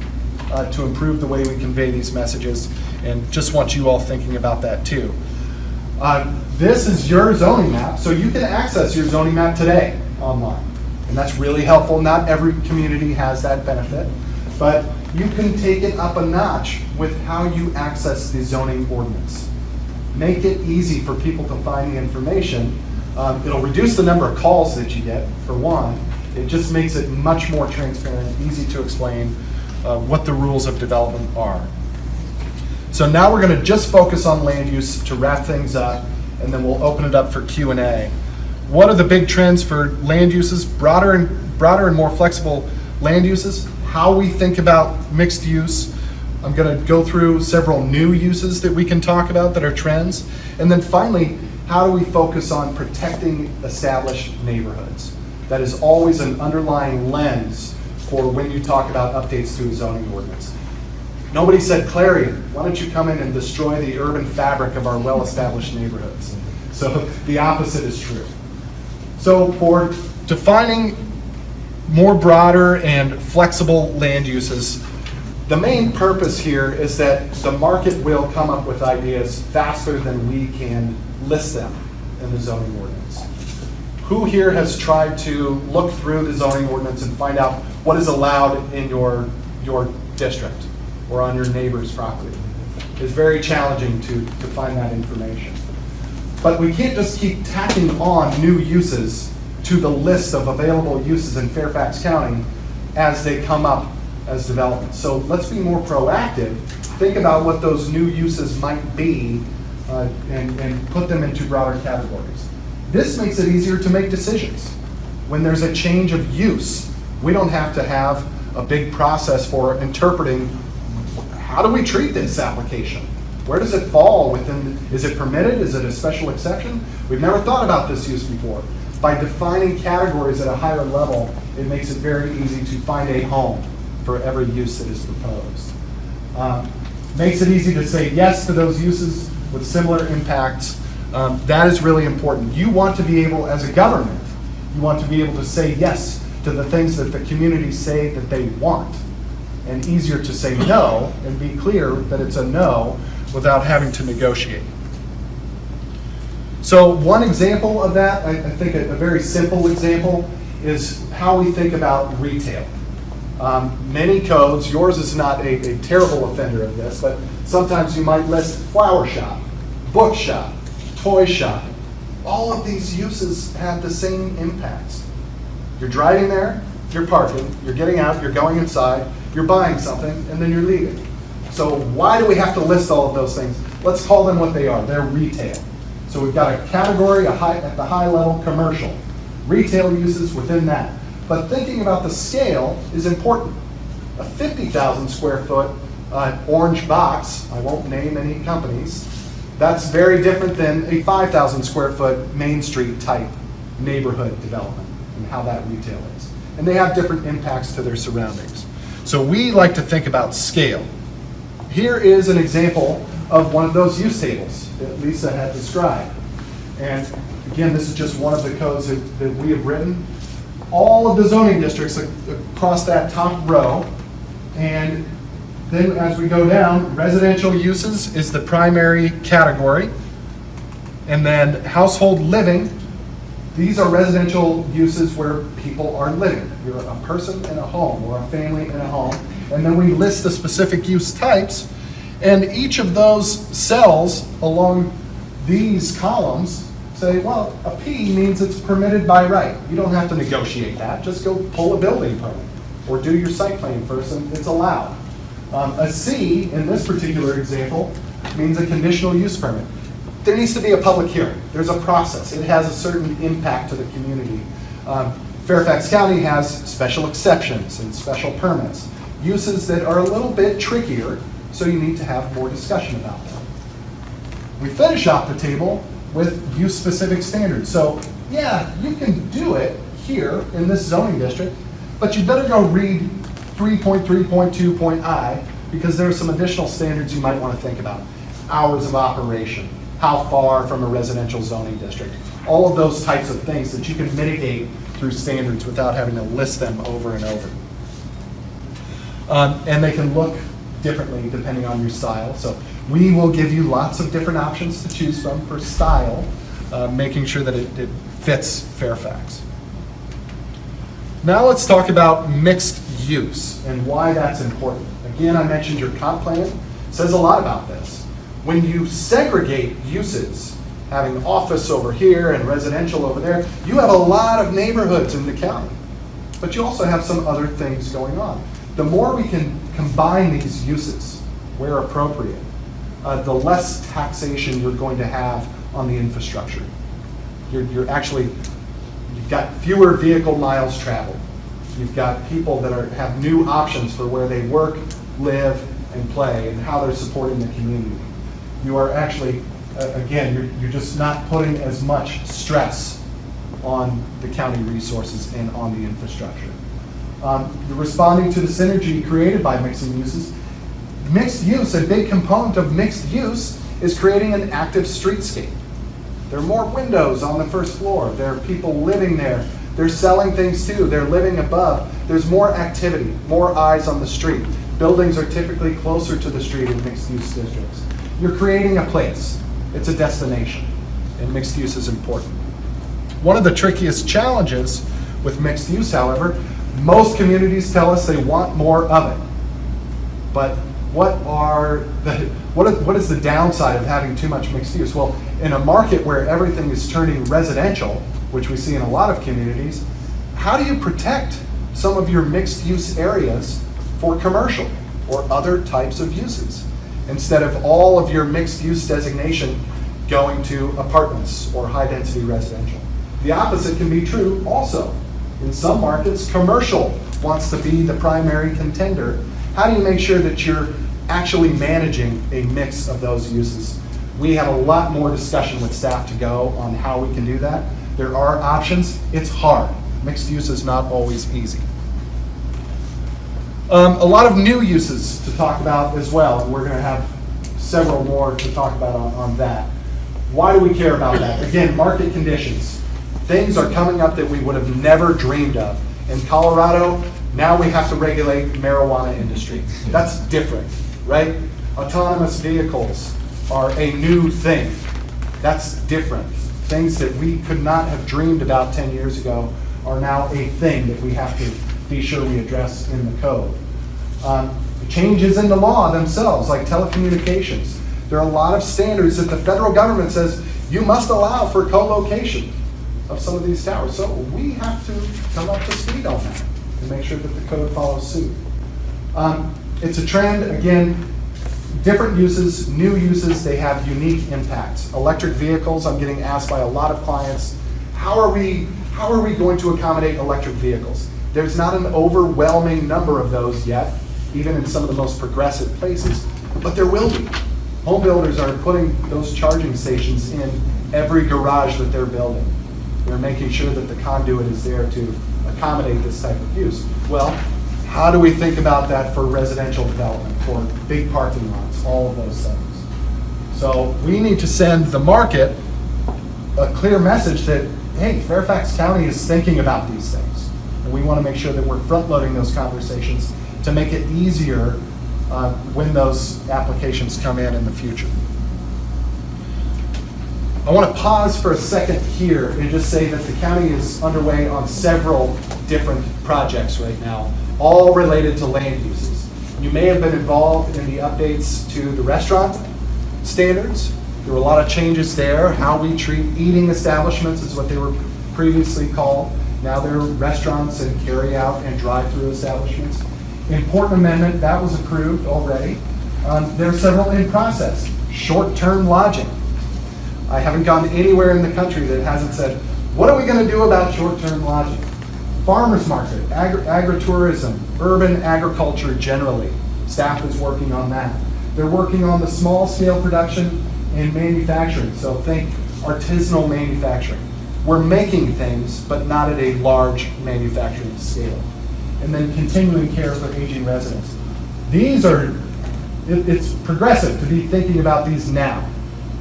to improve the way we convey these messages, and just want you all thinking about that too. This is your zoning map, so you can access your zoning map today online. And that's really helpful. Not every community has that benefit, but you can take it up a notch with how you access the zoning ordinance. Make it easy for people to find the information. It'll reduce the number of calls that you get, for one. It just makes it much more transparent, easy to explain what the rules of development are. So now we're going to just focus on land use to wrap things up, and then we'll open it up for Q&A. What are the big trends for land uses? Broader and more flexible land uses. How we think about mixed use. I'm going to go through several new uses that we can talk about that are trends. And then finally, how do we focus on protecting established neighborhoods? That is always an underlying lens for when you talk about updates to a zoning ordinance. Nobody said, Clarion, why don't you come in and destroy the urban fabric of our well-established neighborhoods? So the opposite is true. So for defining more broader and flexible land uses, The main purpose here is that the market will come up with ideas faster than we can list them in the zoning ordinance. Who here has tried to look through the zoning ordinance and find out what is allowed in your district or on your neighbor's property? It's very challenging to find that information. But we can't just keep tacking on new uses to the list of available uses in Fairfax County as they come up as development. So let's be more proactive, think about what those new uses might be, and put them into broader categories. This makes it easier to make decisions. When there's a change of use, we don't have to have a big process for interpreting, how do we treat this application? Where does it fall within, is it permitted, is it a special exception? We've never thought about this use before. By defining categories at a higher level, it makes it very easy to find a home for every use that is proposed. Makes it easy to say yes to those uses with similar impacts. That is really important. You want to be able, as a government, you want to be able to say yes to the things that the community say that they want, and easier to say no and be clear that it's a no without having to negotiate. So one example of that, I think a very simple example, is how we think about retail. Many codes, yours is not a terrible offender of this, but sometimes you might list flower shop, book shop, toy shop. All of these uses have the same impacts. You're driving there, you're parking, you're getting out, you're going inside, you're buying something, and then you're leaving. So why do we have to list all of those things? Let's call them what they are. They're retail. So we've got a category at the high level, commercial. Retail uses within that. But thinking about the scale is important. A 50,000 square foot orange box, I won't name any companies, that's very different than a 5,000 square foot Main Street type neighborhood development and how that retail is. And they have different impacts to their surroundings. So we like to think about scale. Here is an example of one of those use tables that Lisa had described. And again, this is just one of the codes that we have written. All of the zoning districts across that top row. And then as we go down, residential uses is the primary category. And then household living, these are residential uses where people are living. You're a person in a home or a family in a home. And then we list the specific use types. And each of those cells along these columns say, well, a P means it's permitted by right. You don't have to negotiate that. Just go pull a building permit or do your site plan first and it's allowed. A C, in this particular example, means a conditional use permit. There needs to be a public hearing. There's a process. It has a certain impact to the community. Fairfax County has special exceptions and special permits. Uses that are a little bit trickier, so you need to have more discussion about them. We finish off the table with use-specific standards. So, yeah, you can do it here in this zoning district, but you better go read 3.3.2.I because there are some additional standards you might want to think about. Hours of operation, how far from a residential zoning district, all of those types of things that you can mitigate through standards without having to list them over and over. And they can look differently depending on your style. So we will give you lots of different options to choose from for style, making sure that it fits Fairfax. Now let's talk about mixed use and why that's important. Again, I mentioned your comp plan says a lot about this. When you segregate uses, having office over here and residential over there, you have a lot of neighborhoods in the county, but you also have some other things going on. The more we can combine these uses where appropriate, the less taxation you're going to have on the infrastructure. You've got fewer vehicle miles traveled. You've got people that have new options for where they work, live, and play, and how they're supporting the community. You are actually, again, you're just not putting as much stress on the county resources and on the infrastructure. You're responding to the synergy created by mixing uses. Mixed use, a big component of mixed use, is creating an active streetscape. There are more windows on the first floor. There are people living there. They're selling things too. They're living above. There's more activity, more eyes on the street. Buildings are typically closer to the street in mixed-use districts. You're creating a place. It's a destination, and mixed use is important. One of the trickiest challenges with mixed use, however, most communities tell us they want more of it. But what is the downside of having too much mixed use? Well, in a market where everything is turning residential, which we see in a lot of communities, how do you protect some of your mixed use areas for commercial or other types of uses, instead of all of your mixed use designation going to apartments or high density residential? The opposite can be true also. In some markets, commercial wants to be the primary contender. How do you make sure that you're actually managing a mix of those uses? We have a lot more discussion with staff to go on how we can do that. There are options. It's hard. Mixed use is not always easy. A lot of new uses to talk about as well, and we're going to have several more to talk about on that. Why do we care about that? Again, market conditions. Things are coming up that we would have never dreamed of. In Colorado, now we have to regulate marijuana industry. That's different, right? Autonomous vehicles are a new thing. That's different. Things that we could not have dreamed about 10 years ago are now a thing that we have to be sure we address in the code. Changes in the law themselves, like telecommunications. There are a lot of standards that the federal government says you must allow for co-location of some of these towers. So we have to come up to speed on that and make sure that the code follows suit. It's a trend, again, different uses, new uses, they have unique impacts. Electric vehicles, I'm getting asked by a lot of clients, how are we going to accommodate electric vehicles? There's not an overwhelming number of those yet, even in some of the most progressive places, but there will be. Home builders are putting those charging stations in every garage that they're building. They're making sure that the conduit is there to accommodate this type of use. Well, how do we think about that for residential development, for big parking lots, all of those things? So we need to send the market a clear message that, hey, Fairfax County is thinking about these things. And we want to make sure that we're front-loading those conversations to make it easier when those applications come in the future. I want to pause for a second here and just say that the county is underway on several different projects right now, all related to land uses. You may have been involved in the updates to the restaurant standards. There were a lot of changes there. How we treat eating establishments is what they were previously called. Now they're restaurants and carry out and drive-through establishments. Important amendment, that was approved already. There are several in process. Short-term lodging. I haven't gone anywhere in the country that hasn't said, what are we going to do about short-term lodging? Farmers market, agritourism, urban agriculture generally. Staff is working on that. They're working on the small-scale production and manufacturing. So think artisanal manufacturing. We're making things, but not at a large manufacturing scale. And then continuing care for aging residents. These are, it's progressive to be thinking about these now,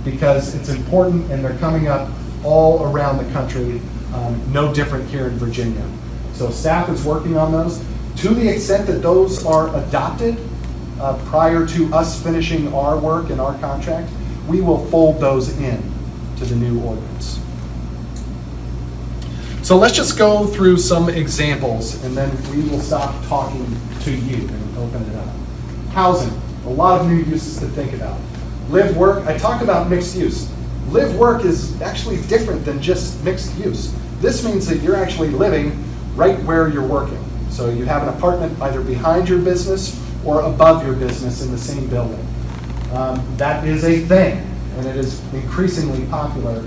because it's important and they're coming up all around the country, no different here in Virginia. So staff is working on those. To the extent that those are adopted prior to us finishing our work and our contract, we will fold those in to the new ordinance. So let's just go through some examples and then we will stop talking to you and open it up. Housing, a lot of new uses to think about. Live work, I talked about mixed use. Live work is actually different than just mixed use. This means that you're actually living right where you're working. So you have an apartment either behind your business or above your business in the same building. That is a thing, and it is increasingly popular,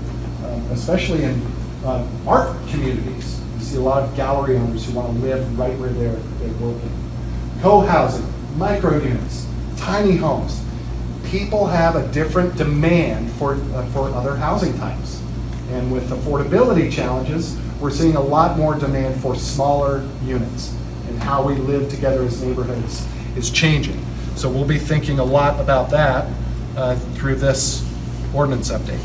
especially in art communities. You see a lot of gallery owners who want to live right where they're working. Co-housing, micro units, tiny homes. People have a different demand for other housing types. And with affordability challenges, we're seeing a lot more demand for smaller units. And how we live together as neighborhoods is changing. So we'll be thinking a lot about that through this ordinance update.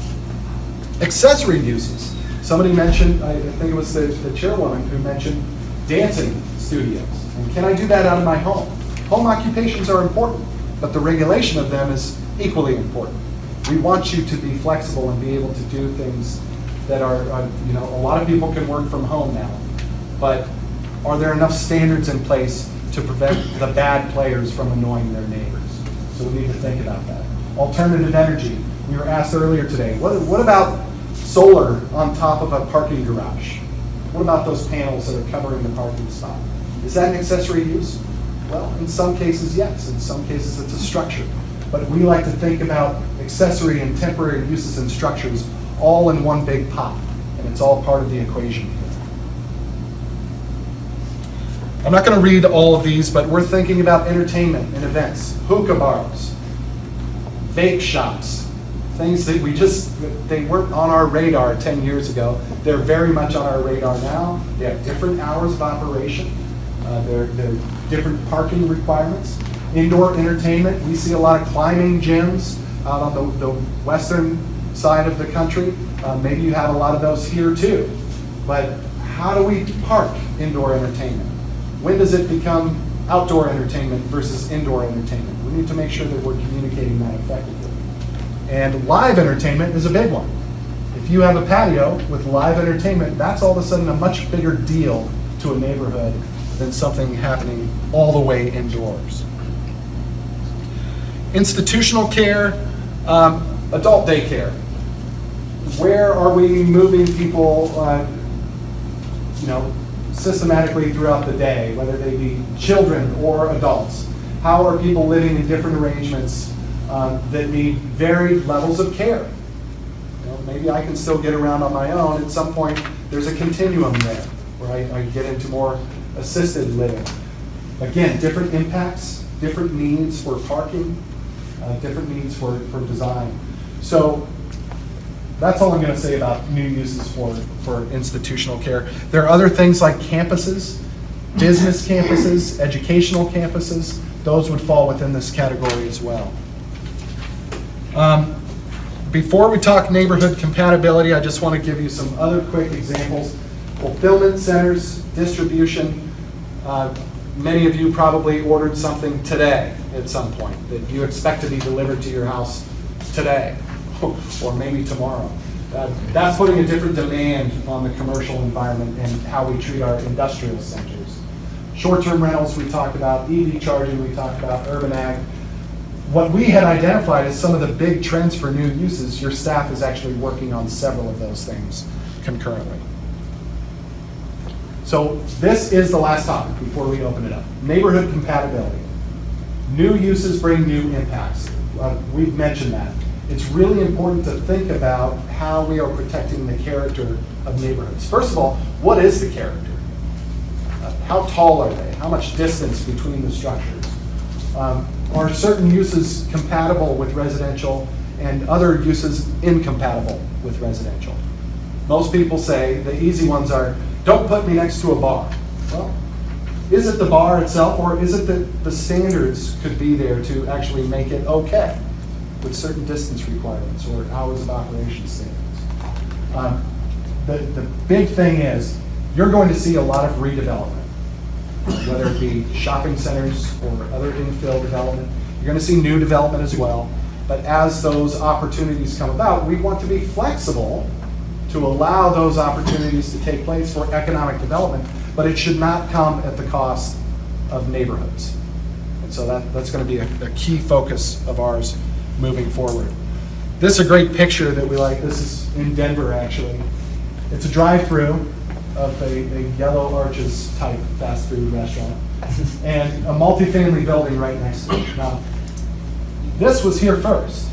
Accessory uses. Somebody mentioned, I think it was the chairwoman who mentioned dancing studios. And can I do that out of my home? Home occupations are important, but the regulation of them is equally important. We want you to be flexible and be able to do things that are, a lot of people can work from home now, but are there enough standards in place to prevent the bad players from annoying their neighbors? So we need to think about that. Alternative energy. We were asked earlier today, what about solar on top of a parking garage? What about those panels that are covering the parking spot? Is that an accessory use? Well, in some cases, yes. In some cases, it's a structure. But we like to think about accessory and temporary uses and structures all in one big pot, and it's all part of the equation here. I'm not going to read all of these, but we're thinking about entertainment and events, hookah bars, vape shops, things that they weren't on our radar 10 years ago. They're very much on our radar now. They have different hours of operation. They're different parking requirements. Indoor entertainment, we see a lot of climbing gyms out on the western side of the country. Maybe you have a lot of those here too. But how do we park indoor entertainment? When does it become outdoor entertainment versus indoor entertainment? We need to make sure that we're communicating that effectively. And live entertainment is a big one. If you have a patio with live entertainment, that's all of a sudden a much bigger deal to a neighborhood than something happening all the way indoors. Institutional care, adult daycare. Where are we moving people, systematically throughout the day, whether they be children or adults? How are people living in different arrangements that need varied levels of care? Maybe I can still get around on my own. At some point, there's a continuum there where I get into more assisted living. Again, different impacts, different needs for parking, different needs for design. So that's all I'm going to say about new uses for institutional care. There are other things like campuses, business campuses, educational campuses. Those would fall within this category as well. Before we talk neighborhood compatibility, I just want to give you some other quick examples. Fulfillment centers, distribution. Many of you probably ordered something today at some point that you expect to be delivered to your house today or maybe tomorrow. That's putting a different demand on the commercial environment and how we treat our industrial centers. Short-term rentals we talked about, EV charging we talked about, urban ag. What we had identified as some of the big trends for new uses, your staff is actually working on several of those things concurrently. So this is the last topic before we open it up. Neighborhood compatibility. New uses bring new impacts. We've mentioned that. It's really important to think about how we are protecting the character of neighborhoods. First of all, what is the character? How tall are they? How much distance between the structures? Are certain uses compatible with residential and other uses incompatible with residential? Most people say the easy ones are, don't put me next to a bar. Well, is it the bar itself, or is it that the standards could be there to actually make it okay with certain distance requirements or hours of operation standards? The big thing is you're going to see a lot of redevelopment, whether it be shopping centers or other infill development. You're going to see new development as well. But as those opportunities come about, we want to be flexible to allow those opportunities to take place for economic development, but it should not come at the cost of neighborhoods. And so that's going to be a key focus of ours moving forward. This is a great picture that we like. This is in Denver, actually. It's a drive-through of a Yellow Arches type fast food restaurant and a multifamily building right next to it. Now, this was here first.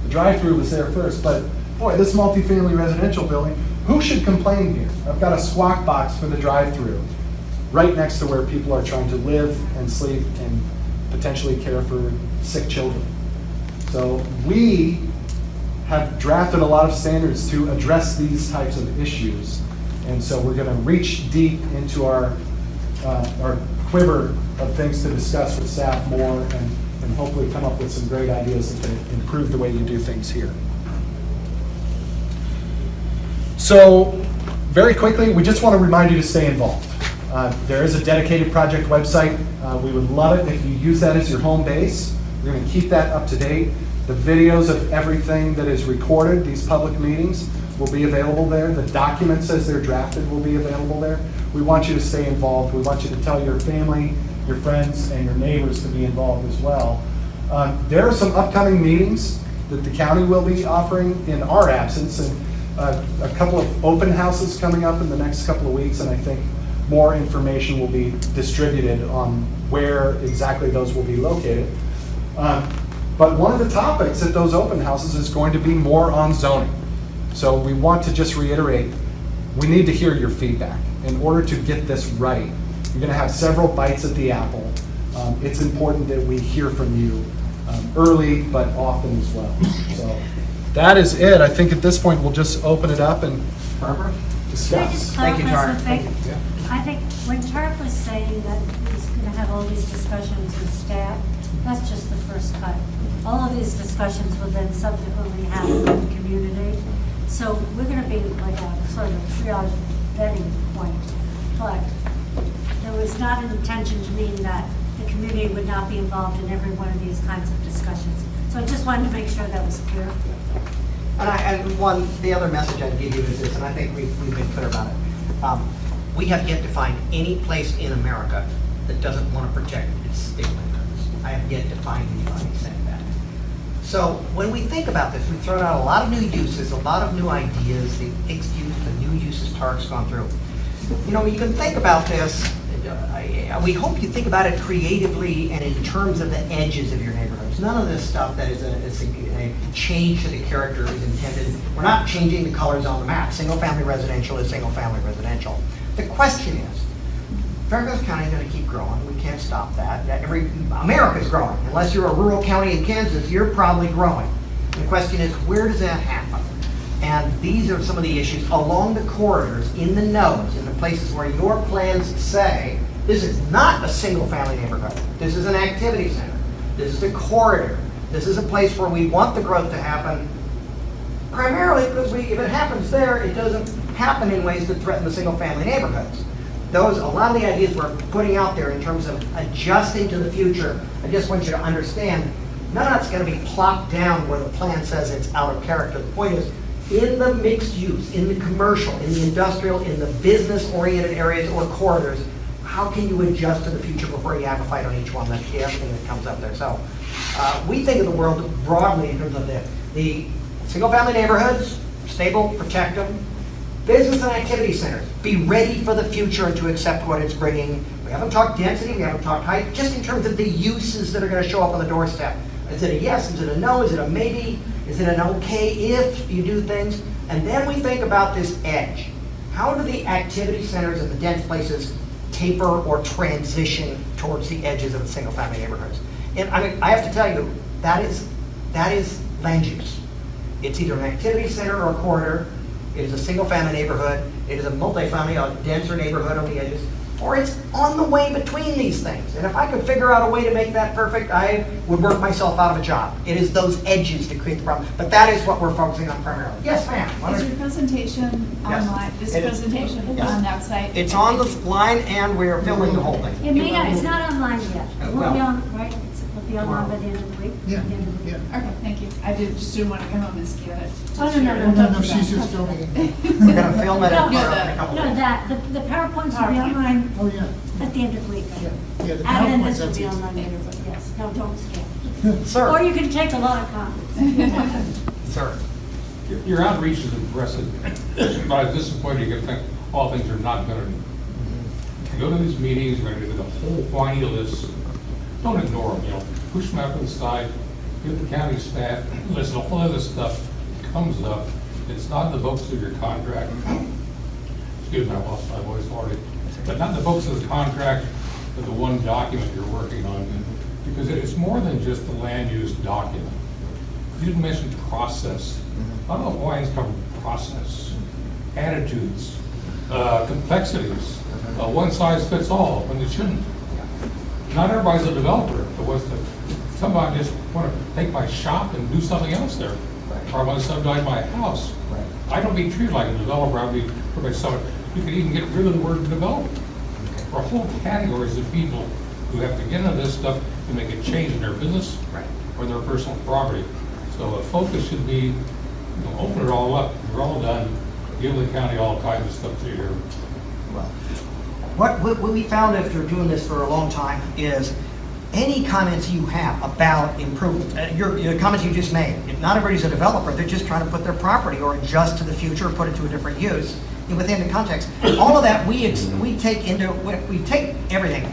The drive-through was there first, but boy, this multifamily residential building, who should complain here? I've got a squawk box for the drive-through right next to where people are trying to live and sleep and potentially care for sick children. So we have drafted a lot of standards to address these types of issues. And so we're going to reach deep into our quiver of things to discuss with staff more and hopefully come up with some great ideas that can improve the way you do things here. So very quickly, we just want to remind you to stay involved. There is a dedicated project website. We would love it if you use that as your home base. We're going to keep that up to date. The videos of everything that is recorded, these public meetings, will be available there. The documents as they're drafted will be available there. We want you to stay involved. We want you to tell your family, your friends, and your neighbors to be involved as well. There are some upcoming meetings that the county will be offering in our absence, and a couple of open houses coming up in the next couple of weeks, and I think more information will be distributed on where exactly those will be located. But one of the topics at those open houses is going to be more on zoning. So we want to just reiterate, we need to hear your feedback. In order to get this right, you're going to have several bites at the apple. It's important that we hear from you early but often as well. So that is it. I think at this point we'll just open it up and Barbara? discuss. Can I just Thank you, clarify Tara. something? Yeah. I think when Tarek was saying that he's going to have all these discussions with staff, that's just the first cut. All of these discussions will then subsequently happen in the community. So we're going to be like a sort of triage vetting point. But there was not an intention to mean that the community would not be involved in every one of these kinds of discussions. So I just wanted to make sure that was clear. And the other message I'd give you is this, and I think we've been clear about it. We have yet to find any place in America that doesn't want to protect its state lands. I have yet to find anybody saying that. So when we think about this, we've thrown out a lot of new uses, a lot of new ideas, the mixed use, the new uses Tarek's gone through. You know, you can think about this, we hope you think about it creatively and in terms of the edges of your neighborhoods. None of this stuff that is a change to the character is intended. We're not changing the colors on the map. Single-family residential is single-family residential. The question is, Fairfax County is going to keep growing. We can't stop that. America's growing. Unless you're a rural county in Kansas, you're probably growing. The question is, where does that happen? And these are some of the issues along the corridors, in the nodes, in the places where your plans say, this is not a single-family neighborhood. This is an activity center. This is a corridor. This is a place where we want the growth to happen, primarily because if it happens there, it doesn't happen in ways that threaten the single-family neighborhoods. A lot of the ideas we're putting out there in terms of adjusting to the future, I just want you to understand, none of that's going to be plopped down where the plan says it's out of character. The point is, in the mixed use, in the commercial, in the industrial, in the business-oriented areas or corridors, how can you adjust to the future before you have a fight on each one, that's everything that comes up there. So we think of the world broadly in terms of the single-family neighborhoods, stable, protect them, business and activity centers, be ready for the future and to accept what it's bringing. We haven't talked density, we haven't talked height, just in terms of the uses that are going to show up on the doorstep. Is it a yes? Is it a no? Is it a maybe? Is it an okay if you do things? And then we think about this edge. How do the activity centers and the dense places taper or transition towards the edges of the single-family neighborhoods? And I mean, I have to tell you, that is land use. It's either an activity center or a corridor. It is a single-family neighborhood. It is a multifamily, a denser neighborhood on the edges. Or it's on the way between these things. And if I could figure out a way to make that perfect, I would work myself out of a job. It is those edges that create the problem. But that is what we're focusing on primarily. Yes, ma'am. Is your presentation Yes. online, this It is. presentation Yes. on that site? It's on the line and we're filming the whole thing. It may not, it's not online yet. It will be Well. on, right? It'll be online by the end of the week? Yeah, By the end of the week. yeah. Okay, thank you. I just didn't want to go home and scan it. Oh, no, No, don't do she's that. just filming it. We're going to film it No, in a couple No, days. the PowerPoints will be online Oh, yeah. at the end of the week. Yeah, the And then PowerPoints, this will that's be it. online later, but yes, no, don't scan. Or Sir, you can take a lot of copies. sir. Your outreach is impressive, but I was disappointed you think all things are not going to go to these meetings, you're going to do the whole whiny list. Don't ignore them, push them out to the side, give the county staff, listen, all other stuff comes up. It's not in the books of your contract. Excuse me, I lost my voice already. But not in the books of the contract, but the one document you're working on. Because it's more than just the land use document. You didn't mention process. I don't know why it's covered process, attitudes, complexities, one size fits all when it shouldn't. Not everybody's a developer. Somebody just want to take my shop and do something else there. Or I want to subdivide my house. I don't be treated like a developer. I would be somebody. You could even get rid of the word developer. are whole categories of people who have to get into this stuff to make a change in their business Right. or their personal property. So a focus should be, open it all up, we're all done, give the county all kinds of stuff to hear. Well, what we found after doing this for a long time is any comments you have about improvement, your comments you just made, if not everybody's a developer, they're just trying to put their property or adjust to the future, put it to a different use within the context. All of that we take everything.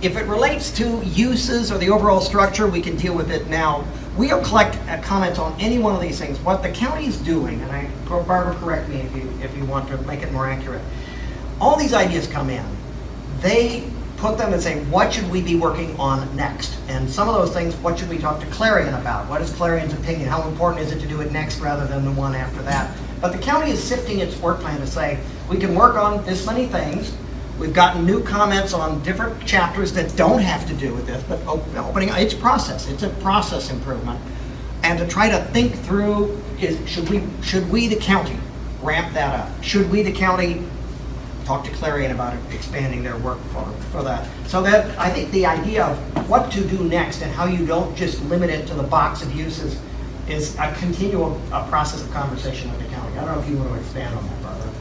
If it relates to uses or the overall structure, we can deal with it now. We'll collect comments on any one of these things. What the county's doing, and Barbara, correct me if you want to make it more accurate. All these ideas come in. They put them and say, what should we be working on next? And some of those things, what should we talk to Clarion about? What is Clarion's opinion? How important is it to do it next rather than the one after that? But the county is sifting its work plan to say, we can work on this many things. We've gotten new comments on different chapters that don't have to do with this, but opening, it's process. It's a process improvement. And to try to think through, should we, the county, ramp that up? Should we, the county, talk to Clarion about expanding their work for that? So that, I think the idea of what to do next and how you don't just limit it to the box of uses is a continual process of conversation with the county. I don't know if you want to expand on that, Barbara.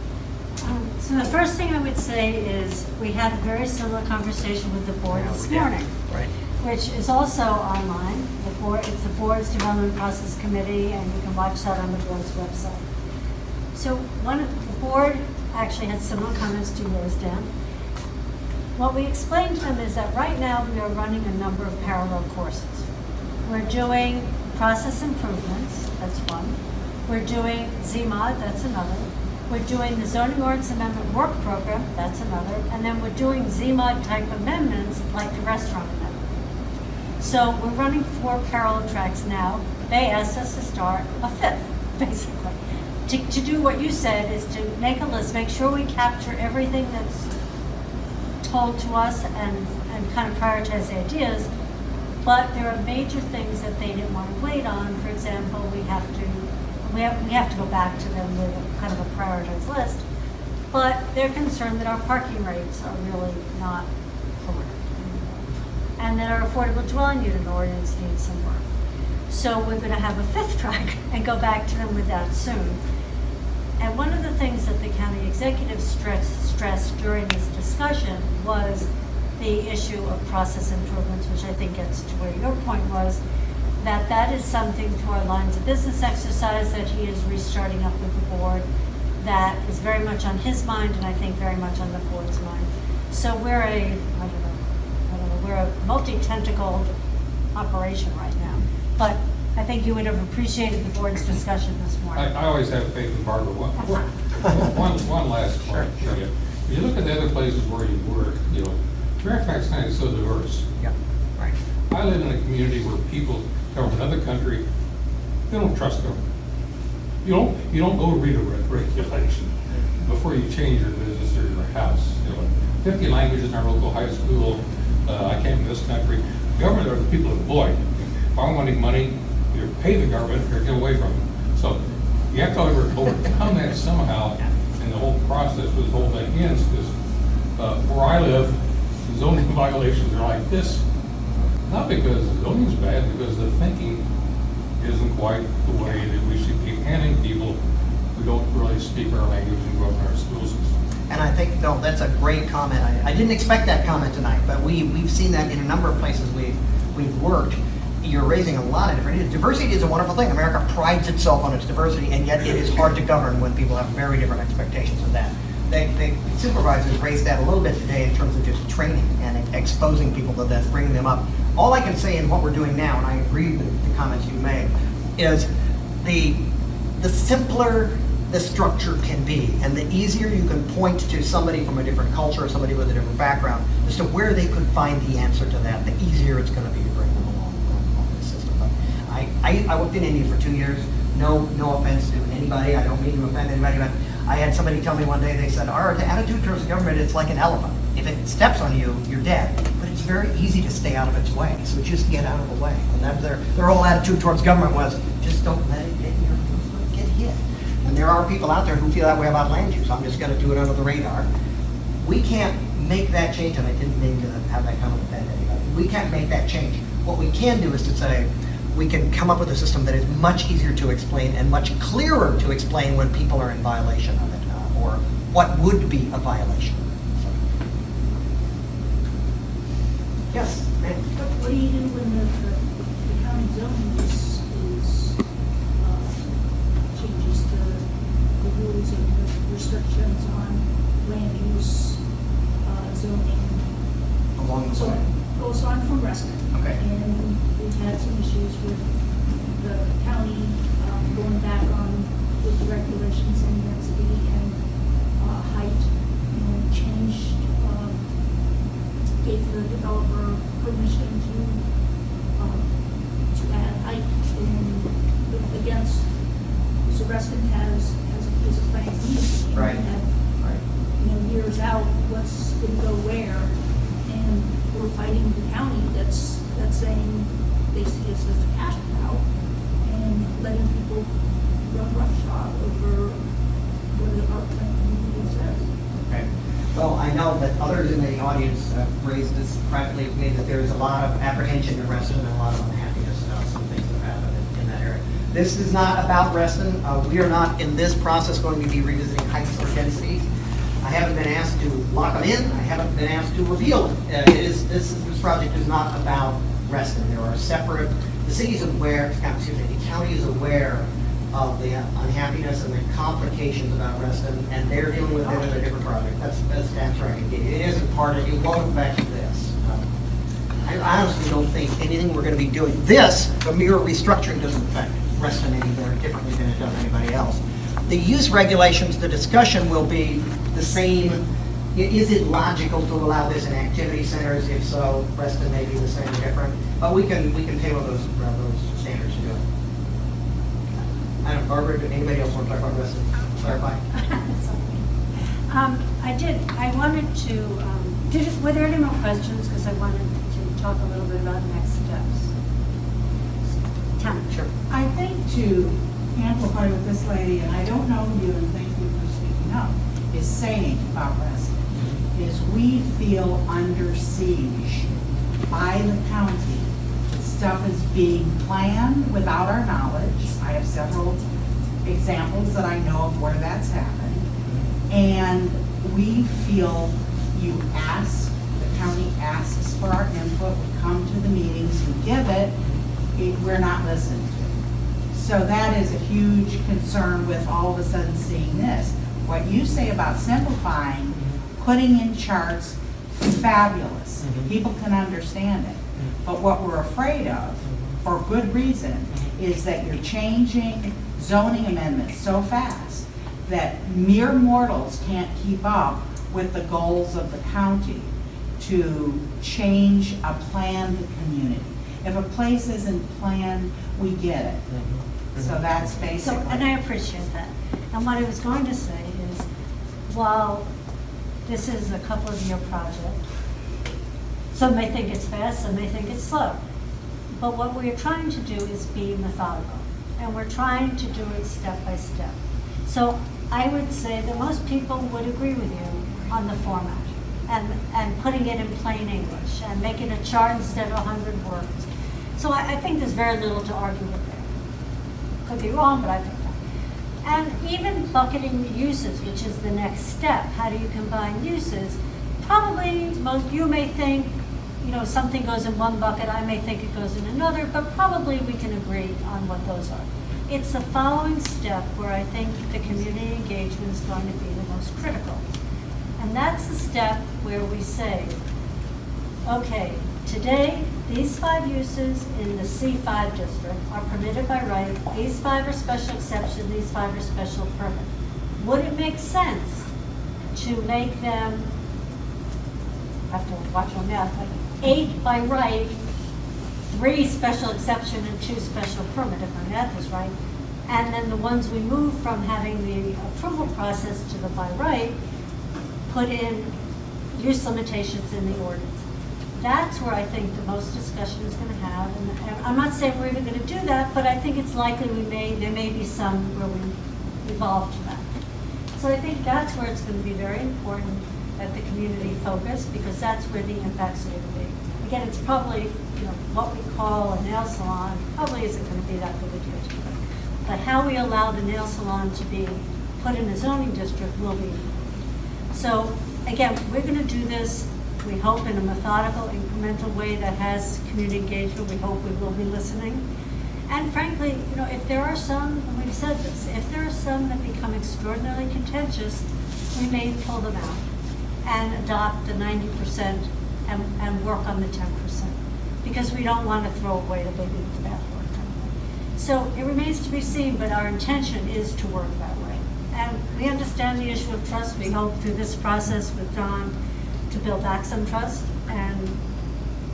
So the first thing I would say is we had a very similar conversation with the board Yeah, this we did. morning, Right. which is also online. It's the board's development process committee, and you can watch that on the board's website. So the board actually had similar comments to yours, Dan. What we explained to them is that right now we are running a number of parallel courses. We're doing process improvements, that's one. We're doing zMOD, that's another. We're doing the Zoning Ordinance Amendment Work Program, that's another. And then we're doing zMOD type amendments like the restaurant amendment. So we're running 4 parallel tracks now. They asked us to start a 5th, basically. To do what you said is to make a list, make sure we capture everything that's told to us and kind of prioritize the ideas. But there are major things that they didn't want to wait on. For example, we have to go back to them with a kind of a prioritized list. But they're concerned that our parking rates are really not correct. And that our affordable dwelling unit ordinance needs some work. So we're going to have a 5th track and go back to them with that soon. And one of the things that the county executive stressed during this discussion was the issue of process improvements, which I think gets to where your point was, that is something through our lines of business exercise that he is restarting up with the board that is very much on his mind and I think very much on the board's mind. So we're a multi-tentacled operation right now. But I think you would have appreciated the board's discussion this morning. I always have faith in Barbara. One last point. Sure. If you look at the other places where you work, Fairfax County is so diverse. Yeah, right. I live in a community where people come from another country, they don't trust them. You don't go read a regulation before you change your business or your house. 50 languages in our local high school. I came from this country. Government are the people employed. If I'm wanting money, either pay the government or get away from them. So you have to overcome that somehow in the whole process with the whole thing ends, because where I live, zoning violations are like this. Not because the zoning's bad, because the thinking isn't quite the way that we should be handling people who don't really speak our language and grow up in our school system. And I think, no, that's a great comment. I didn't expect that comment tonight, but we've seen that in a number of places we've worked. You're raising a lot of different, diversity is a wonderful thing. America prides itself on its diversity, and yet it is hard to govern when people have very different expectations of that. The supervisors raised that a little bit today in terms of just training and exposing people to this, bringing them up. All I can say in what we're doing now, and I agree with the comments you made, is the simpler the structure can be, and the easier you can point to somebody from a different culture or somebody with a different background as to where they could find the answer to that, the easier it's going to be to bring them along this system. But I worked in India for 2 years. No offense to anybody. I don't mean to offend anybody, but I had somebody tell me one day, they said, our attitude towards the government, it's like an elephant. If it steps on you, you're dead. But it's very easy to stay out of its way, so just get out of the way. And that's their whole attitude towards government was, just don't let it get hit. And there are people out there who feel that way about land use. I'm just going to do it under the radar. We can't make that change, and I didn't mean to have that come up with anybody. We can't make that change. What we can do is to say, we can come up with a system that is much easier to explain and much clearer to explain when people are in violation of it, or what would be a violation. So. Yes, ma'am. What do you do when the county zoning changes the rules and the restrictions on land use, zoning? Along the way. So I'm from Reston. Okay. And we've had some issues with the county going back on with the regulations and density and height, and changed, gave the developer permission to add height against, so Reston has a piece of land use. and Right. we have, Right. years out, what's going to go where, and we're fighting the county that's saying they see us as a cash cow and letting people run roughshod over what our plan community says. Okay. Well, I know that others in the audience have raised this privately with me, that there is a lot of apprehension in Reston and a lot of unhappiness about some things that have happened in that area. This is not about Reston. We are not in this process going to be revisiting heights or densities. I haven't been asked to lock them in. I haven't been asked to reveal it. This project is not about Reston. There are separate, the city's aware, excuse me, the county is aware of the unhappiness and the complications about Reston, and they're dealing with it in a different project. That's the best answer I can give you. It isn't part of, it won't affect this. I honestly don't think anything we're going to be doing, this, the mere restructuring doesn't affect Reston any more differently than it does anybody else. The use regulations, the discussion will be the same. Is it logical to allow this in activity centers? If so, Reston may be the same or different, but we can tailor those standards to it. I don't know, Barbara, did anybody else want to talk about Reston? Clarify. I wanted to, were there any more questions? Because I wanted to talk a little bit about next steps. Tammy. Sure. I think to amplify what this lady, and I don't know you, and thank you for speaking up, is saying about Reston, is we feel under siege by the county. Stuff is being planned without our knowledge. I have several examples that I know of where that's happened. And we feel you ask, the county asks for our input, we come to the meetings, we give it, we're not listened to. So that is a huge concern with all of a sudden seeing this. What you say about simplifying, putting in charts, fabulous. People can understand it. But what we're afraid of, for good reason, is that you're changing zoning amendments so fast that mere mortals can't keep up with the goals of the county to change a planned community. If a place isn't planned, we get it. So that's basically. And I appreciate that. And what I was going to say is, while this is a couple of year project, some may think it's fast, some may think it's slow. But what we're trying to do is be methodical, and we're trying to do it step by step. So I would say that most people would agree with you on the format and putting it in plain English and making a chart instead of 100 words. So I think there's very little to argue with there. Could be wrong, but I think that. And even bucketing the uses, which is the next step. How do you combine uses? Probably you may think, something goes in one bucket, I may think it goes in another, but probably we can agree on what those are. It's the following step where I think the community engagement is going to be the most critical. And that's the step where we say, okay, today, these 5 uses in the C5 district are permitted by right, these 5 are special exception, these 5 are special permit. Would it make sense to make them, I have to watch my math, like 8 by right, 3 special exception and 2 special permit, if my math is right. And then the ones we move from having the approval process to the by right, put in use limitations in the ordinance. That's where I think the most discussion is going to have. And I'm not saying we're even going to do that, but I think it's likely there may be some where we evolve to that. So I think that's where it's going to be very important at the community focus, because that's where the impacts are going to be. Again, it's probably, what we call a nail salon probably isn't going to be that big a deal to them. But how we allow the nail salon to be put in a zoning district will be. So again, we're going to do this, we hope, in a methodical, incremental way that has community engagement. We hope we will be listening. And frankly, if there are some, and we've said this, if there are some that become extraordinarily contentious, we may pull them out and adopt the 90% and work on the 10%, because we don't want to throw away the baby with the bathwater. So it remains to be seen, but our intention is to work that way. And we understand the issue of trust. We hope through this process with Don to build back some trust. And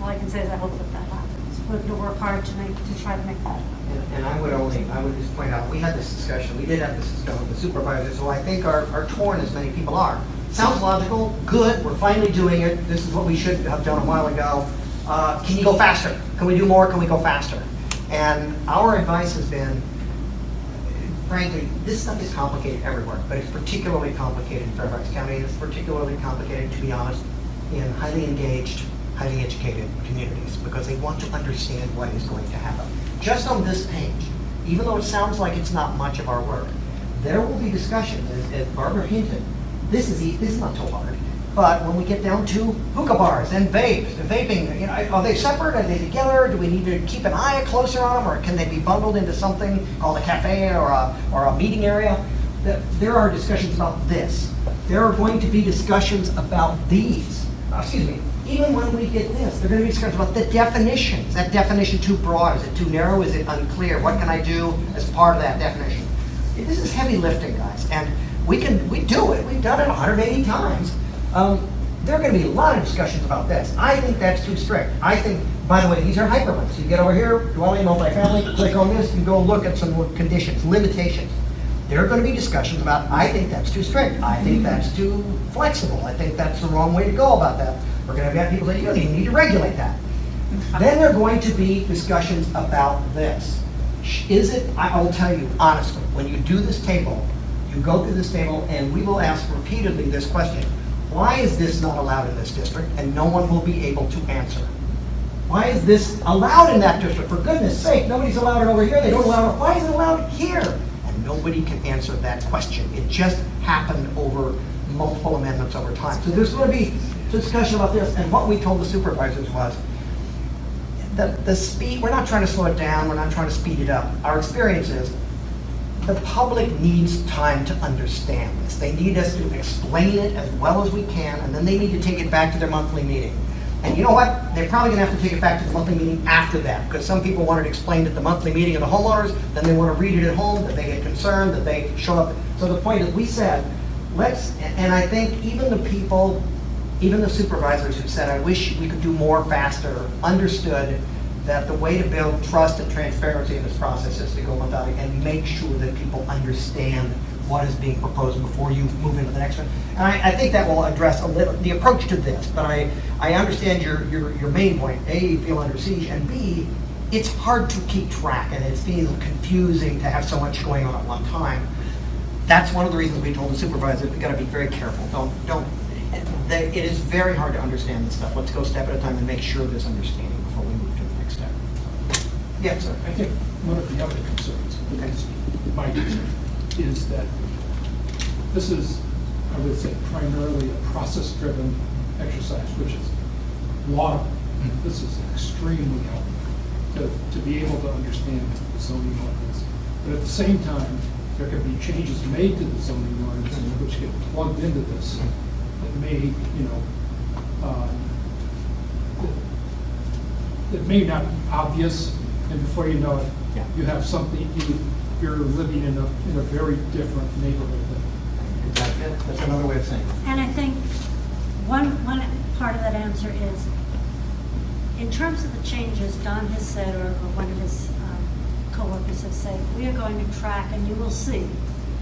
all I can say is I hope that happens. We're going to work hard to try to make that happen. And I would just point out, we had this discussion, we did have this discussion with the supervisors, who I think are torn, as many people are. Sounds logical, good, we're finally doing it, this is what we should have done a while ago. Can you go faster? Can we do more? Can we go faster? And our advice has been, frankly, this stuff is complicated everywhere, but it's particularly complicated in Fairfax County, and it's particularly complicated, to be honest, in highly engaged, highly educated communities, because they want to understand what is going to happen. Just on this page, even though it sounds like it's not much of our work, there will be discussions, as Barbara hinted. This is not so hard. But when we get down to hookah bars and vaping, are they separate? Are they together? Do we need to keep an eye closer on them, or can they be bundled into something called a cafe or a meeting area? There are discussions about this. There are going to be discussions about these. Even when we get this, there are going to be discussions about the definition. Is that definition too broad? Is it too narrow? Is it unclear? What can I do as part of that definition? This is heavy lifting, guys, and we do it. We've done it 180 times. There are going to be a lot of discussions about this. I think that's too strict. I think, by the way, these are hyperlinks. You get over here, dwelling, multifamily, click on this, you go look at some conditions, limitations. There are going to be discussions about, I think that's too strict. I think that's too flexible. I think that's the wrong way to go about that. We're going to have people say, you don't even need to regulate that. Then there are going to be discussions about this. I will tell you honestly, when you do this table, you go through this table and we will ask repeatedly this question: why is this not allowed in this district? And no one will be able to answer. Why is this allowed in that district? For goodness sake, nobody's allowed it over here. They don't allow it. Why is it allowed here? And nobody can answer that question. It just happened over multiple amendments over time. So there's going to be discussion about this. And what we told the supervisors was the speed. We're not trying to slow it down. We're not trying to speed it up. Our experience is the public needs time to understand this. They need us to explain it as well as we can, and then they need to take it back to their monthly meeting. And you know what? They're probably going to have to take it back to the monthly meeting after that, because some people want it explained at the monthly meeting of the homeowners, then they want to read it at home, that they get concerned, that they show up. So the point is, we said, and I think even the people, even the supervisors who said, I wish we could do more faster, understood that the way to build trust and transparency in this process is to go methodically and make sure that people understand what is being proposed before you move into the next one. And I think that will address a little the approach to this, but I understand your main point. A, you feel under siege, and B, it's hard to keep track, and it feels confusing to have so much going on at one time. That's one of the reasons we told the supervisors, we've got to be very careful. It is very hard to understand this stuff. Let's go step at a time and make sure there's understanding before we move to the next step. Yes, sir. I think one of the other concerns, my concern, is that this is, I would say, primarily a process-driven exercise, which is laudable. This is extremely helpful to be able to understand the zoning ordinance. But at the same time, there can be changes made to the zoning ordinance which get plugged into this that may, that may not be obvious, and before you know it, you have something, you're living in a very different neighborhood. Exactly. That's another way of saying it. And I think one part of that answer is, in terms of the changes Don has said, or one of his co-workers has said, we are going to track, and you will see,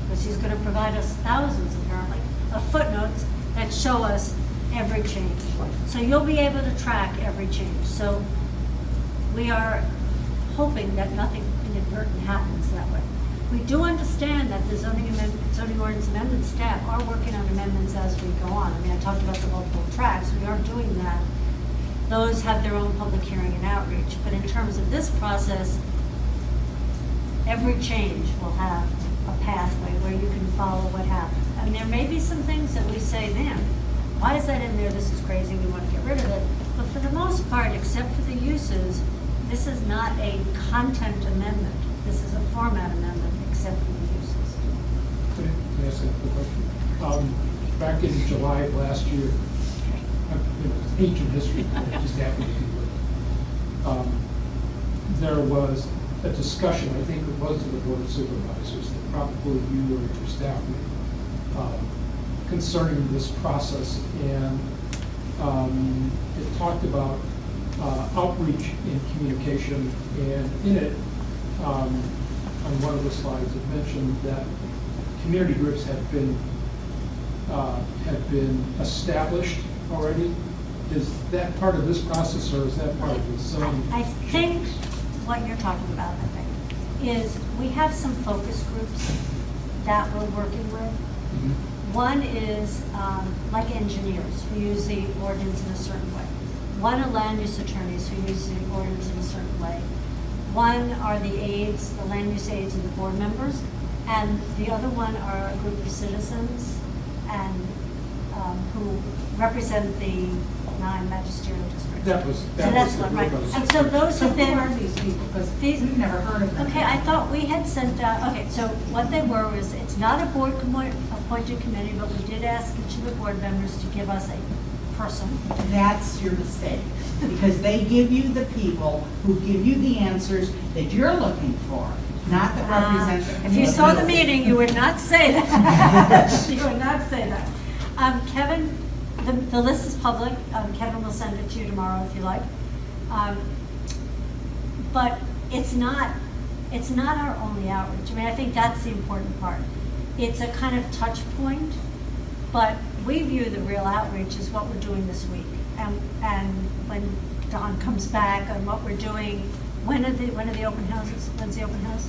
because he's going to provide us thousands, apparently, of footnotes that show us every change. So you'll be able to track every change. So we are hoping that nothing inadvertent happens that way. We do understand that the zoning ordinance amendment staff are working on amendments as we go on. I mean, I talked about the multiple tracks, we are doing that. Those have their own public hearing and outreach, but in terms of this process, every change will have a pathway where you can follow what happened. I mean, there may be some things that we say, man, why is that in there? This is crazy, we want to get rid of it. But for the most part, except for the uses, this is not a content amendment. This is a format amendment, except for the uses. Can I ask a quick question? Back in July of last year, ancient history, it just happened to be. There was a discussion, I think it was to the Board of Supervisors, that probably you or your staff concerning this process, and it talked about outreach and communication, and in it, on one of the slides, it mentioned that community groups have been established already. Is that part of this process, or is that part of the zoning? I think what you're talking about, I think, is we have some focus groups that we're working with. Mhm. One is like engineers who use the ordinance in a certain way. One are land use attorneys who use the ordinance in a certain way. One are the aides, the land use aides and the board members. And the other one are a group of citizens and who represent the 9 magisterial districts. That was So that's the one, right. group I was- And so those have been. Who are these people? Because These- we've never heard of them. Okay, I thought we had sent out, okay, so what they were was, it's not a board appointed committee, but we did ask each of the board members to give us a person. That's your mistake, because they give you the people who give you the answers that you're looking for, not that represent the If community. you saw the meeting, you would not say that. You would not say that. Kevin, the list is public. Kevin will send it to you tomorrow if you like. But it's not our only outreach. I mean, I think that's the important part. It's a kind of touch point, but we view the real outreach as what we're doing this week. And when Don comes back on what we're doing, when are the open houses? When's the open house?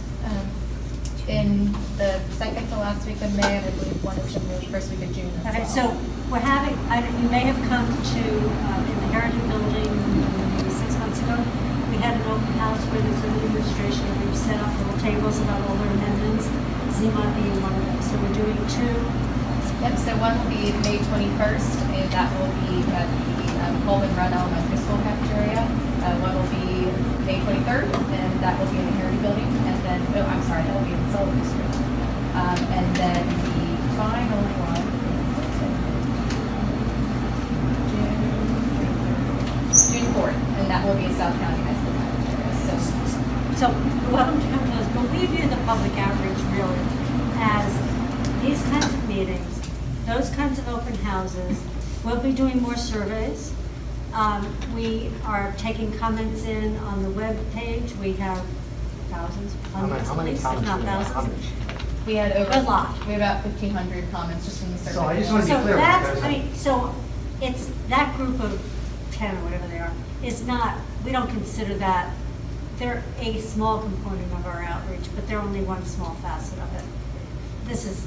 In the second to last week of May, and I believe one is in the first week of June as Okay, well. so we're having, you may have come to, in the Heritage Building, maybe 6 months ago, we had an open house where there's an administration, and we've set up little tables about all their amendments, zMOD being one of them. So we're doing 2. Yep, so one will be May 21st, and that will be at the Coleman Run Elementary School cafeteria. One will be May 23rd, and that will be in the Heritage Building. And then, that will be in the Sullivan District. And then the final one, June 4th, and that will be in South County High School cafeteria. So welcome to come to us, but we view the public outreach really as these kinds of meetings, those kinds of open houses. We'll be doing more surveys. We are taking comments in on the web page. We have thousands, hundreds How at many least, if comments not do we have? thousands. We had over A lot. We had about 1,500 comments just from the survey. So I just want to be So clear. that's, because- I mean, so it's, that group of 10 or whatever they are, is not, we don't consider that, they're a small component of our outreach, but they're only one small facet of it. This is,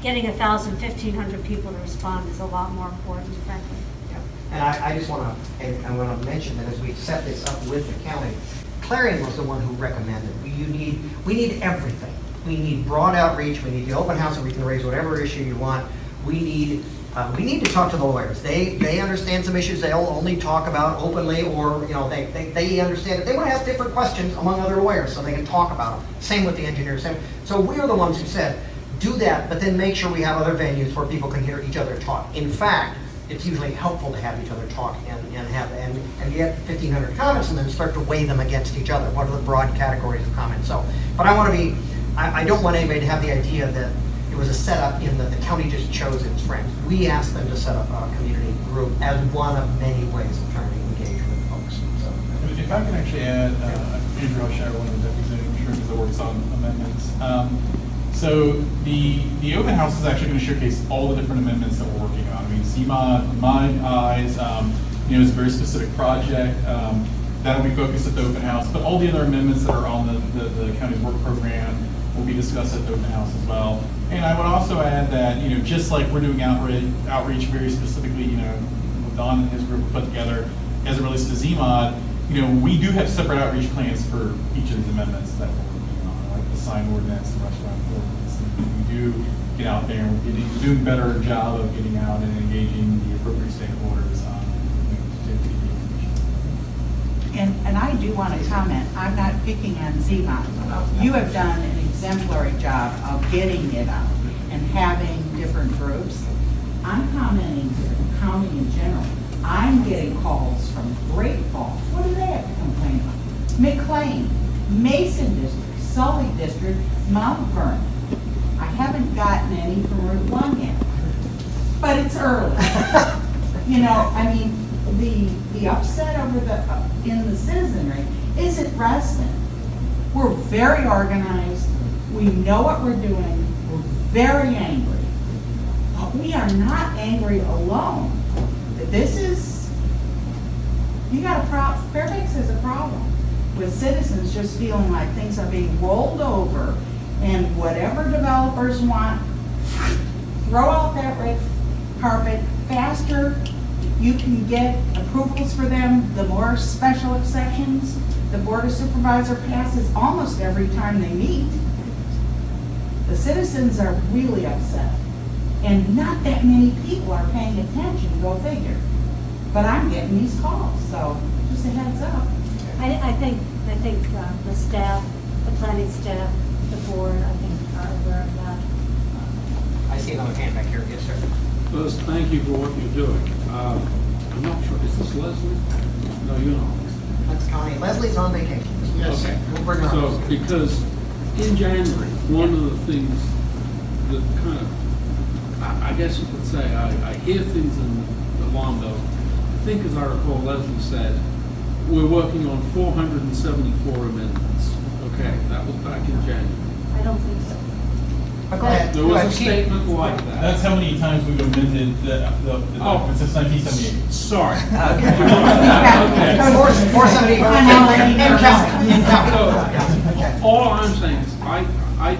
getting 1,000, 1,500 people to respond is a lot more important, frankly. Yeah. And I just want to, and I want to mention that as we set this up with the county, Clarion was the one who recommended, we need everything. We need broad outreach, we need the open house, and we can raise whatever issue you want. We need to talk to the lawyers. They understand some issues they'll only talk about openly, or, you know, they understand it. They want to ask different questions among other lawyers, so they can talk about them. Same with the engineers. So we're the ones who said, do that, but then make sure we have other venues where people can hear each other talk. In fact, it's usually helpful to have each other talk and get 1,500 comments and then start to weigh them against each other. What are the broad categories of comments? So, but I don't want anybody to have the idea that it was a setup in that the county just chose its friends. We asked them to set up a community group as one of many ways of trying to engage with folks. So, If I can actually add, Andrew Hoshire, one of the deputy zoning insurers that works on amendments. So the open house is actually going to showcase all the different amendments that we're working on. I mean, zMOD, my eyes, is a very specific project that'll be focused at the open house, but all the other amendments that are on the county's work program, will be discussed at the open house as well. And I would also add that, just like we're doing outreach very specifically, what Don and his group have put together as it relates to zMOD, we do have separate outreach plans for each of these amendments that we're working on, like the sign ordinance, the restaurant ordinance. And we do get out there and we're doing a better job of getting out and engaging the appropriate stakeholders And I do want to comment, I'm not picking on zMOD. You have done an exemplary job of getting it out and having different groups. I'm commenting to the county in general. I'm getting calls from Great Falls. What do they have to complain about? McLean, Mason District, Sully District, Mount Vernon. I haven't gotten any from Route 1 yet, but it's early. The upset over in the citizenry isn't resident. We're very organized. We know what we're doing. We're very angry. But we are not angry alone. You got a problem. Fairfax has a problem with citizens just feeling like things are being rolled over and whatever developers want, throw out that red carpet faster. You can get approvals for them, the more special exceptions the Board of Supervisor passes almost every time they meet. The citizens are really upset. And not that many people are paying attention, go figure. But I'm getting these calls, so just a heads up. I think the staff, the planning staff, the board, I think are aware of that. I see another hand back here. Yes, sir. First, thank you for what you're doing. I'm not sure, is this Leslie? No, you're not. That's Connie. Leslie's on vacation. Okay. We'll bring her So, up. because in January, one of the things that kind of, I guess you could say, I hear things in the alarm bell. I think, as I recall, Leslie said, we're working on 474 amendments. Okay, that was back in January. I don't think so. But go ahead. There Go was ahead. a statement like that. That's how many times we've amended the document since 1978. Sorry. Okay. 474. And counting. And counting. Okay. All I'm saying is, I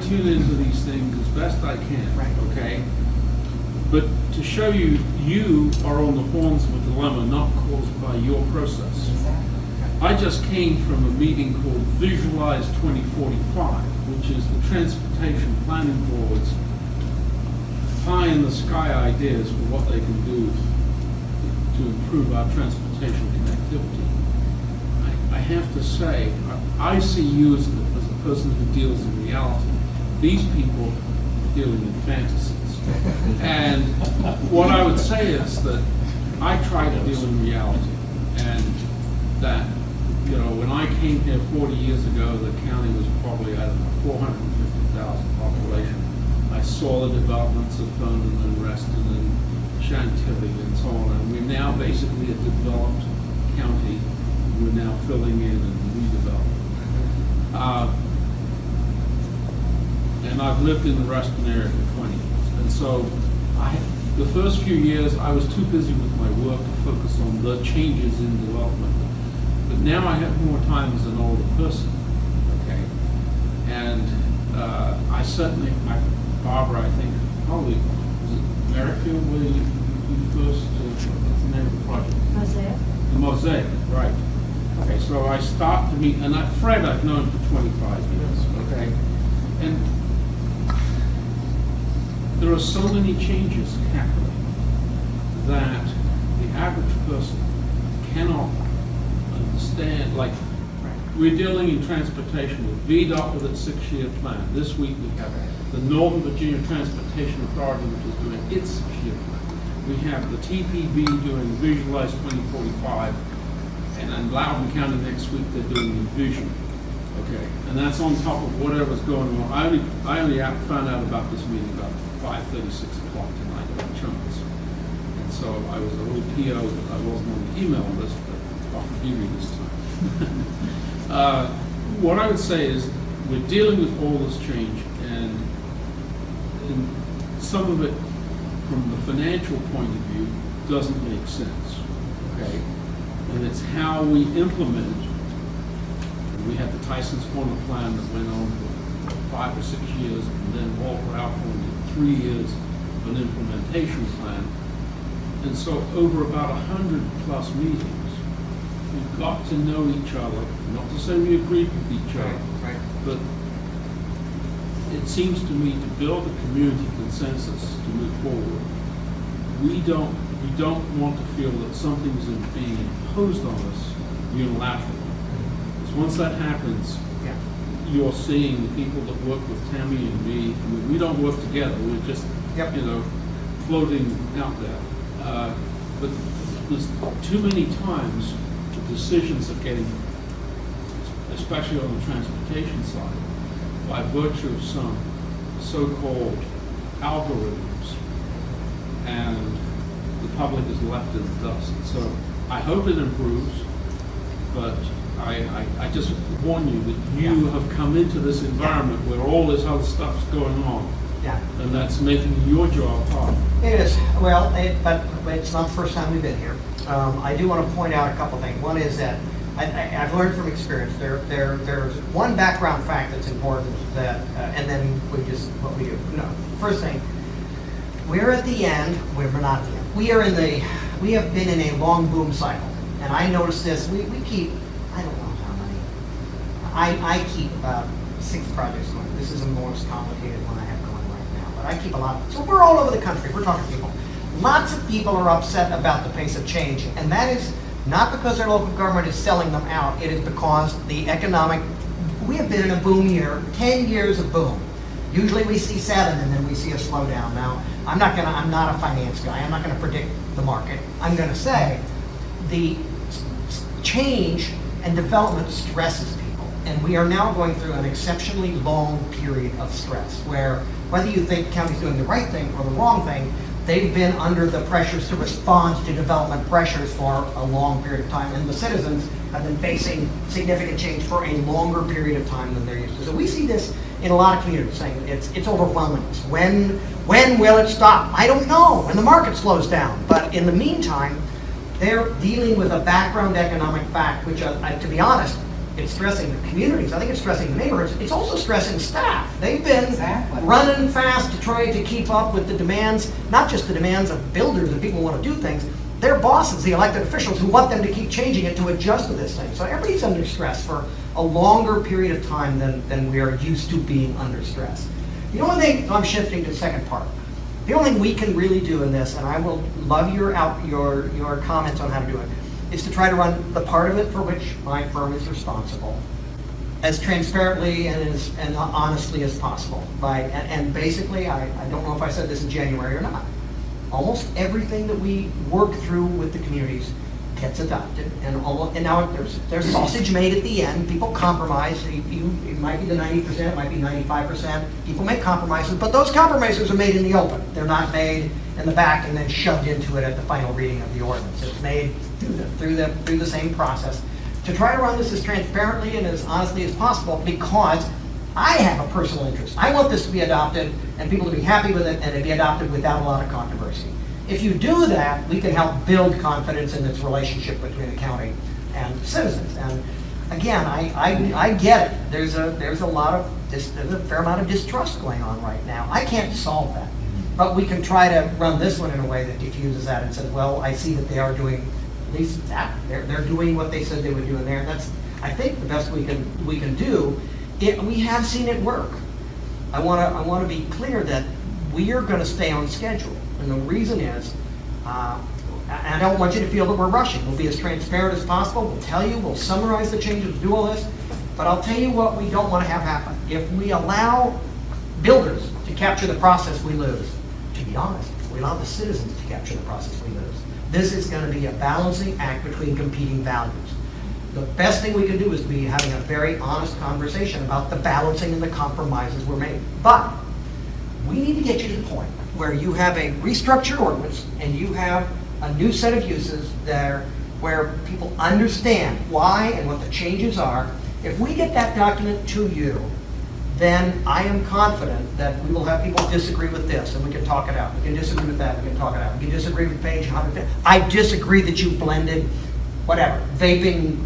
tune into these things as best I can, Right. okay? But to show you, you are on the horns of a dilemma not caused by your process. I just came from a meeting called Visualize 2045, which is the Transportation Planning Board's pie-in-the-sky ideas for what they can do to improve our transportation connectivity. I have to say, I see you as a person who deals in reality. These people are dealing in fantasies. And what I would say is that I try to deal in reality, and that, when I came here 40 years ago, the county was probably, 450,000 population. I saw the developments of Vernon and Reston and Chantilly and so on, and we're now basically a developed county. We're now filling in and redeveloping. And I've lived in the Reston area for 20 years. And so the first few years, I was too busy with my work to focus on the changes in development. But now I have more time as an older person, okay? And I certainly, Barbara, I think, probably, was it Merrifield where you first, what's the name of the project? Mosaic? The Mosaic, right. Okay, so I start to meet, and Fred I've known for 25 years, okay? And there are so many changes happening that the average person cannot understand. Like, we're dealing in transportation with VDOT with its 6-year plan. This week we have the Northern Virginia Transportation Authority, which is doing its 6-year plan. We have the TPB doing Visualize 2045, and in Loudoun County next week they're doing Vision. Okay, and that's on top of whatever's going on. I only found out about this meeting about 5:36 o'clock tonight by chance. And so I was a little PO that I wasn't on the email list, but I'll forgive you this time. What I would say is we're dealing with all this change, and some of it from the financial point of view doesn't make sense, okay? And it's how we implement it. We had the Tyson's Corner plan that went on for 5 or 6 years and then alter out for 3 years of an implementation plan. And so over about 100 plus meetings, we've got to know each other, not to say we agreed with each other, Right. but it seems to me to build a community consensus to move forward, we don't want to feel that something's being imposed on us unilaterally. Because once that happens, Yeah. you're seeing the people that work with Tammy and me. I mean, we don't work together. We're just, Yep. floating out there. But there's too many times the decisions are getting, especially on the transportation side, by virtue of some so-called algorithms, and the public is left in the dust. So I hope it improves, but I just warn you that you have come into this environment where all this other stuff's going on, Yeah. and that's making your job hard. It is, well, but it's not the first time we've been here. I do want to point out a couple things. One is that I've learned from experience, there's one background fact that's important that, and then what we do. No, first thing, we're at the end, we're not at the end. We have been in a long boom cycle. And I noticed this, we keep, I don't know how many, I keep about 6 projects going. This is the most complicated one I have going right now, but I keep a lot. So we're all over the country, we're talking to people. Lots of people are upset about the pace of change, and that is not because their local government is selling them out, it is because we have been in a boom year, 10 years of boom. Usually we see 7 and then we see a slowdown. Now, I'm not a finance guy, I'm not gonna predict the market. I'm gonna say the change and development stresses people. And we are now going through an exceptionally long period of stress where whether you think the county's doing the right thing or the wrong thing, they've been under the pressures to respond to development pressures for a long period of time. And the citizens have been facing significant change for a longer period of time than they're used to. So we see this in a lot of communities saying it's overwhelming us. When will it stop? I don't know, when the market slows down. But in the meantime, they're dealing with a background economic fact, which to be honest, it's stressing the communities. I think it's stressing the neighborhoods. It's also stressing staff. They've been running fast to try to keep up with the demands, not just the demands of builders and people who want to do things, their bosses, the elected officials who want them to keep changing it to adjust to this thing. So everybody's under stress for a longer period of time than we are used to being under stress. The only thing, I'm shifting to the second part. The only thing we can really do in this, and I will love your comments on how to do it, is to try to run the part of it for which my firm is responsible as transparently and as honestly as possible. And basically, I don't know if I said this in January or not, almost everything that we work through with the communities gets adopted, and now there's sausage made at the end. People compromise. It might be the 90%, it might be 95%. People make compromises, but those compromises are made in the open. They're not made in the back and then shoved into it at the final reading of the ordinance. It's made through the same process to try to run this as transparently and as honestly as possible, because I have a personal interest. I want this to be adopted and people to be happy with it and to be adopted without a lot of controversy. If you do that, we can help build confidence in this relationship between the county and citizens. And again, I get it. There's a fair amount of distrust going on right now. I can't solve that, but we can try to run this one in a way that diffuses that and says, well, I see that they are doing at least that. They're doing what they said they would do in there. And that's, I think, the best we can do. We have seen it work. I want to be clear that we are going to stay on schedule. And the reason is, I don't want you to feel that we're rushing. We'll be as transparent as possible. We'll tell you, we'll summarize the changes, do all this. But I'll tell you what we don't want to have happen. If we allow builders to capture the process, we lose. To be honest, if we allow the citizens to capture the process, we lose. This is going to be a balancing act between competing values. The best thing we can do is to be having a very honest conversation about the balancing and the compromises we're making. But we need to get you to the point where you have a restructured ordinance and you have a new set of uses there where people understand why and what the changes are. If we get that document to you, then I am confident that we will have people disagree with this and we can talk it out. We can disagree with that, we can talk it out. We can disagree with page 150. I disagree that you blended whatever, vaping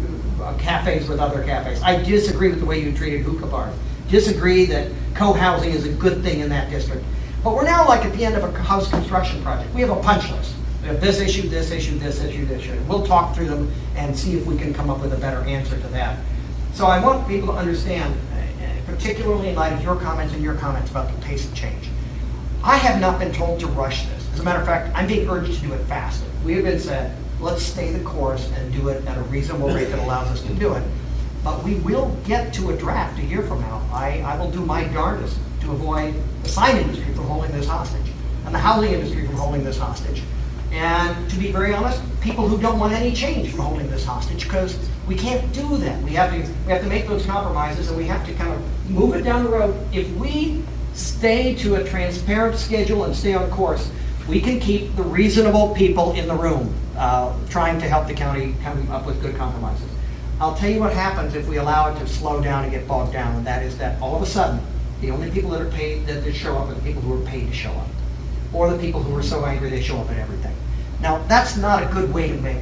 cafes with other cafes. I disagree with the way you treated hookah bars. disagree that co-housing is a good thing in that district. But we're now like at the end of a house construction project. We have a punch list. We have this issue, this issue, this issue, this issue. We'll talk through them and see if we can come up with a better answer to that. So I want people to understand, particularly in light of your comments and your comments about the pace of change. I have not been told to rush this. As a matter of fact, I'm being urged to do it faster. We have been said, let's stay the course and do it at a reasonable rate that allows us to do it. But we will get to a draft a year from now. I will do my darndest to avoid the sign industry from holding this hostage and the housing industry from holding this hostage. And to be very honest, people who don't want any change from holding this hostage, because we can't do that. We have to make those compromises, and we have to kind of move it down the road. If we stay to a transparent schedule and stay on course, we can keep the reasonable people in the room trying to help the county come up with good compromises. I'll tell you what happens if we allow it to slow down and get bogged down, and that is that all of a sudden, the only people that are paid that show up are the people who are paid to show up, or the people who are so angry they show up at everything. Now, that's not a good way to make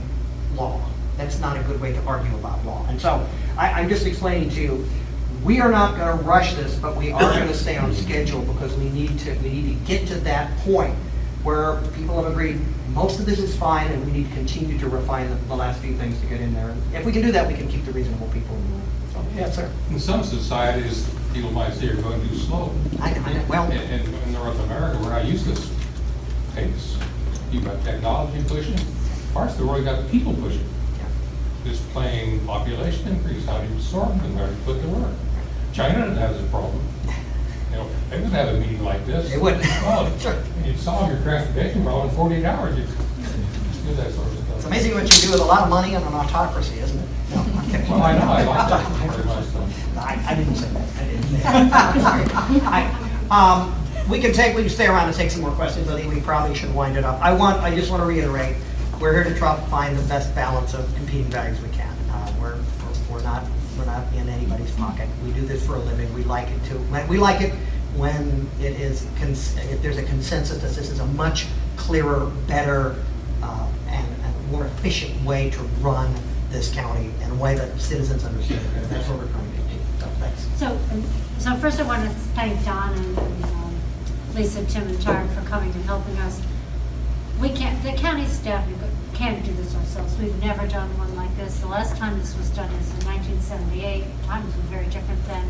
law. That's not a good way to argue about law. And so I'm just explaining to you, we are not going to rush this, but we are going to stay on schedule because we need to get to that point where people have agreed most of this is fine, and we need to continue to refine the last few things to get in there. And if we can do that, we can keep the reasonable people in the room. So, yes, sir. In some societies, people might say you're going too slow. I know. Well, In North America, we're not used to this pace. You've got technology pushing. Parts of the world, you got people pushing. This plain population increase, how do you absorb them and where to put the work? China has a problem. You know, they would have a meeting like this. They wouldn't. Well, Sure. you'd solve your transportation problem in 48 hours. You'd do that sort of stuff. It's amazing what you do with a lot of money and an autocracy, isn't it? No, I'm kidding. Well, I know, I like that very much. So. No, I didn't say that. I didn't say that. We can stay around and take some more questions. I think we probably should wind it up. I just want to reiterate, we're here to try to find the best balance of competing values we can. We're not in anybody's pocket. We do this for a living. We like it too. We like it when it is, if there's a consensus that this is a much clearer, better, and more efficient way to run this county in a way that citizens understand. And that's what we're trying to do. So, thanks. So first I want to thank Don and Lisa, Tim, and Taryn for coming and helping us. The county staff can't do this ourselves. We've never done one like this. The last time this was done is in 1978. Times were very different then.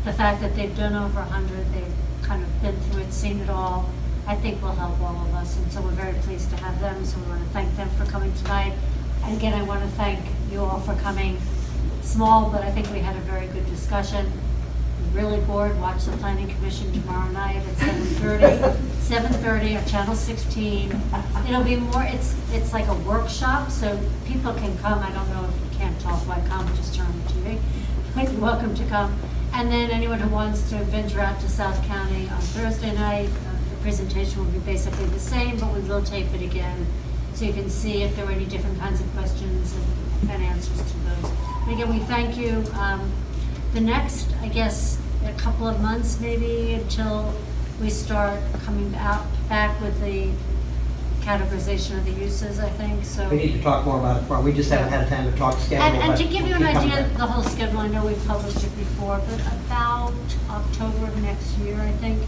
The fact that they've done over 100, they've kind of been through it, seen it all, I think will help all of us. And so we're very pleased to have them. So we want to thank them for coming tonight. And again, I want to thank you all for coming. Small, but I think we had a very good discussion. Really bored, watch the Planning Commission tomorrow night at 7:30 on Channel 16. It'll be more, it's like a workshop, so people can come. I don't know if you can't talk, why come, just turn on the TV. But you're welcome to come. And then anyone who wants to venture out to South County on Thursday night, the presentation will be basically the same, but we will tape it again, so you can see if there were any different kinds of questions and answers to those. And again, we thank you. The next, I guess, a couple of months maybe until we start coming back with the categorization of the uses, I think, so. We need to talk more about it tomorrow. We just haven't had time to talk schedule. And to give you an we'll keep coming idea back. of the whole schedule, I know we've published it before, but about October of next year, I think,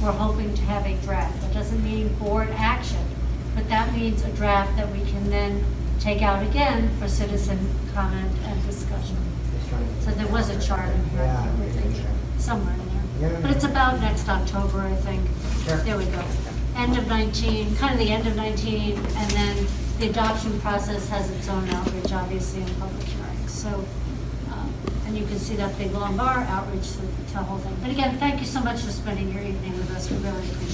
we're hoping to have a draft. That doesn't mean board action, but that means a draft that we can then take out again for citizen comment and discussion. So there was a chart in here, I think, somewhere in there. But it's about next October, I think. Sure. There we go. End of 19, kind of the end of 19, and then the adoption process has its own outreach, obviously, in public hearings. So, and you can see that big long bar outreach to the whole thing. But again, thank you so much for spending your evening with us. We really appreciate it.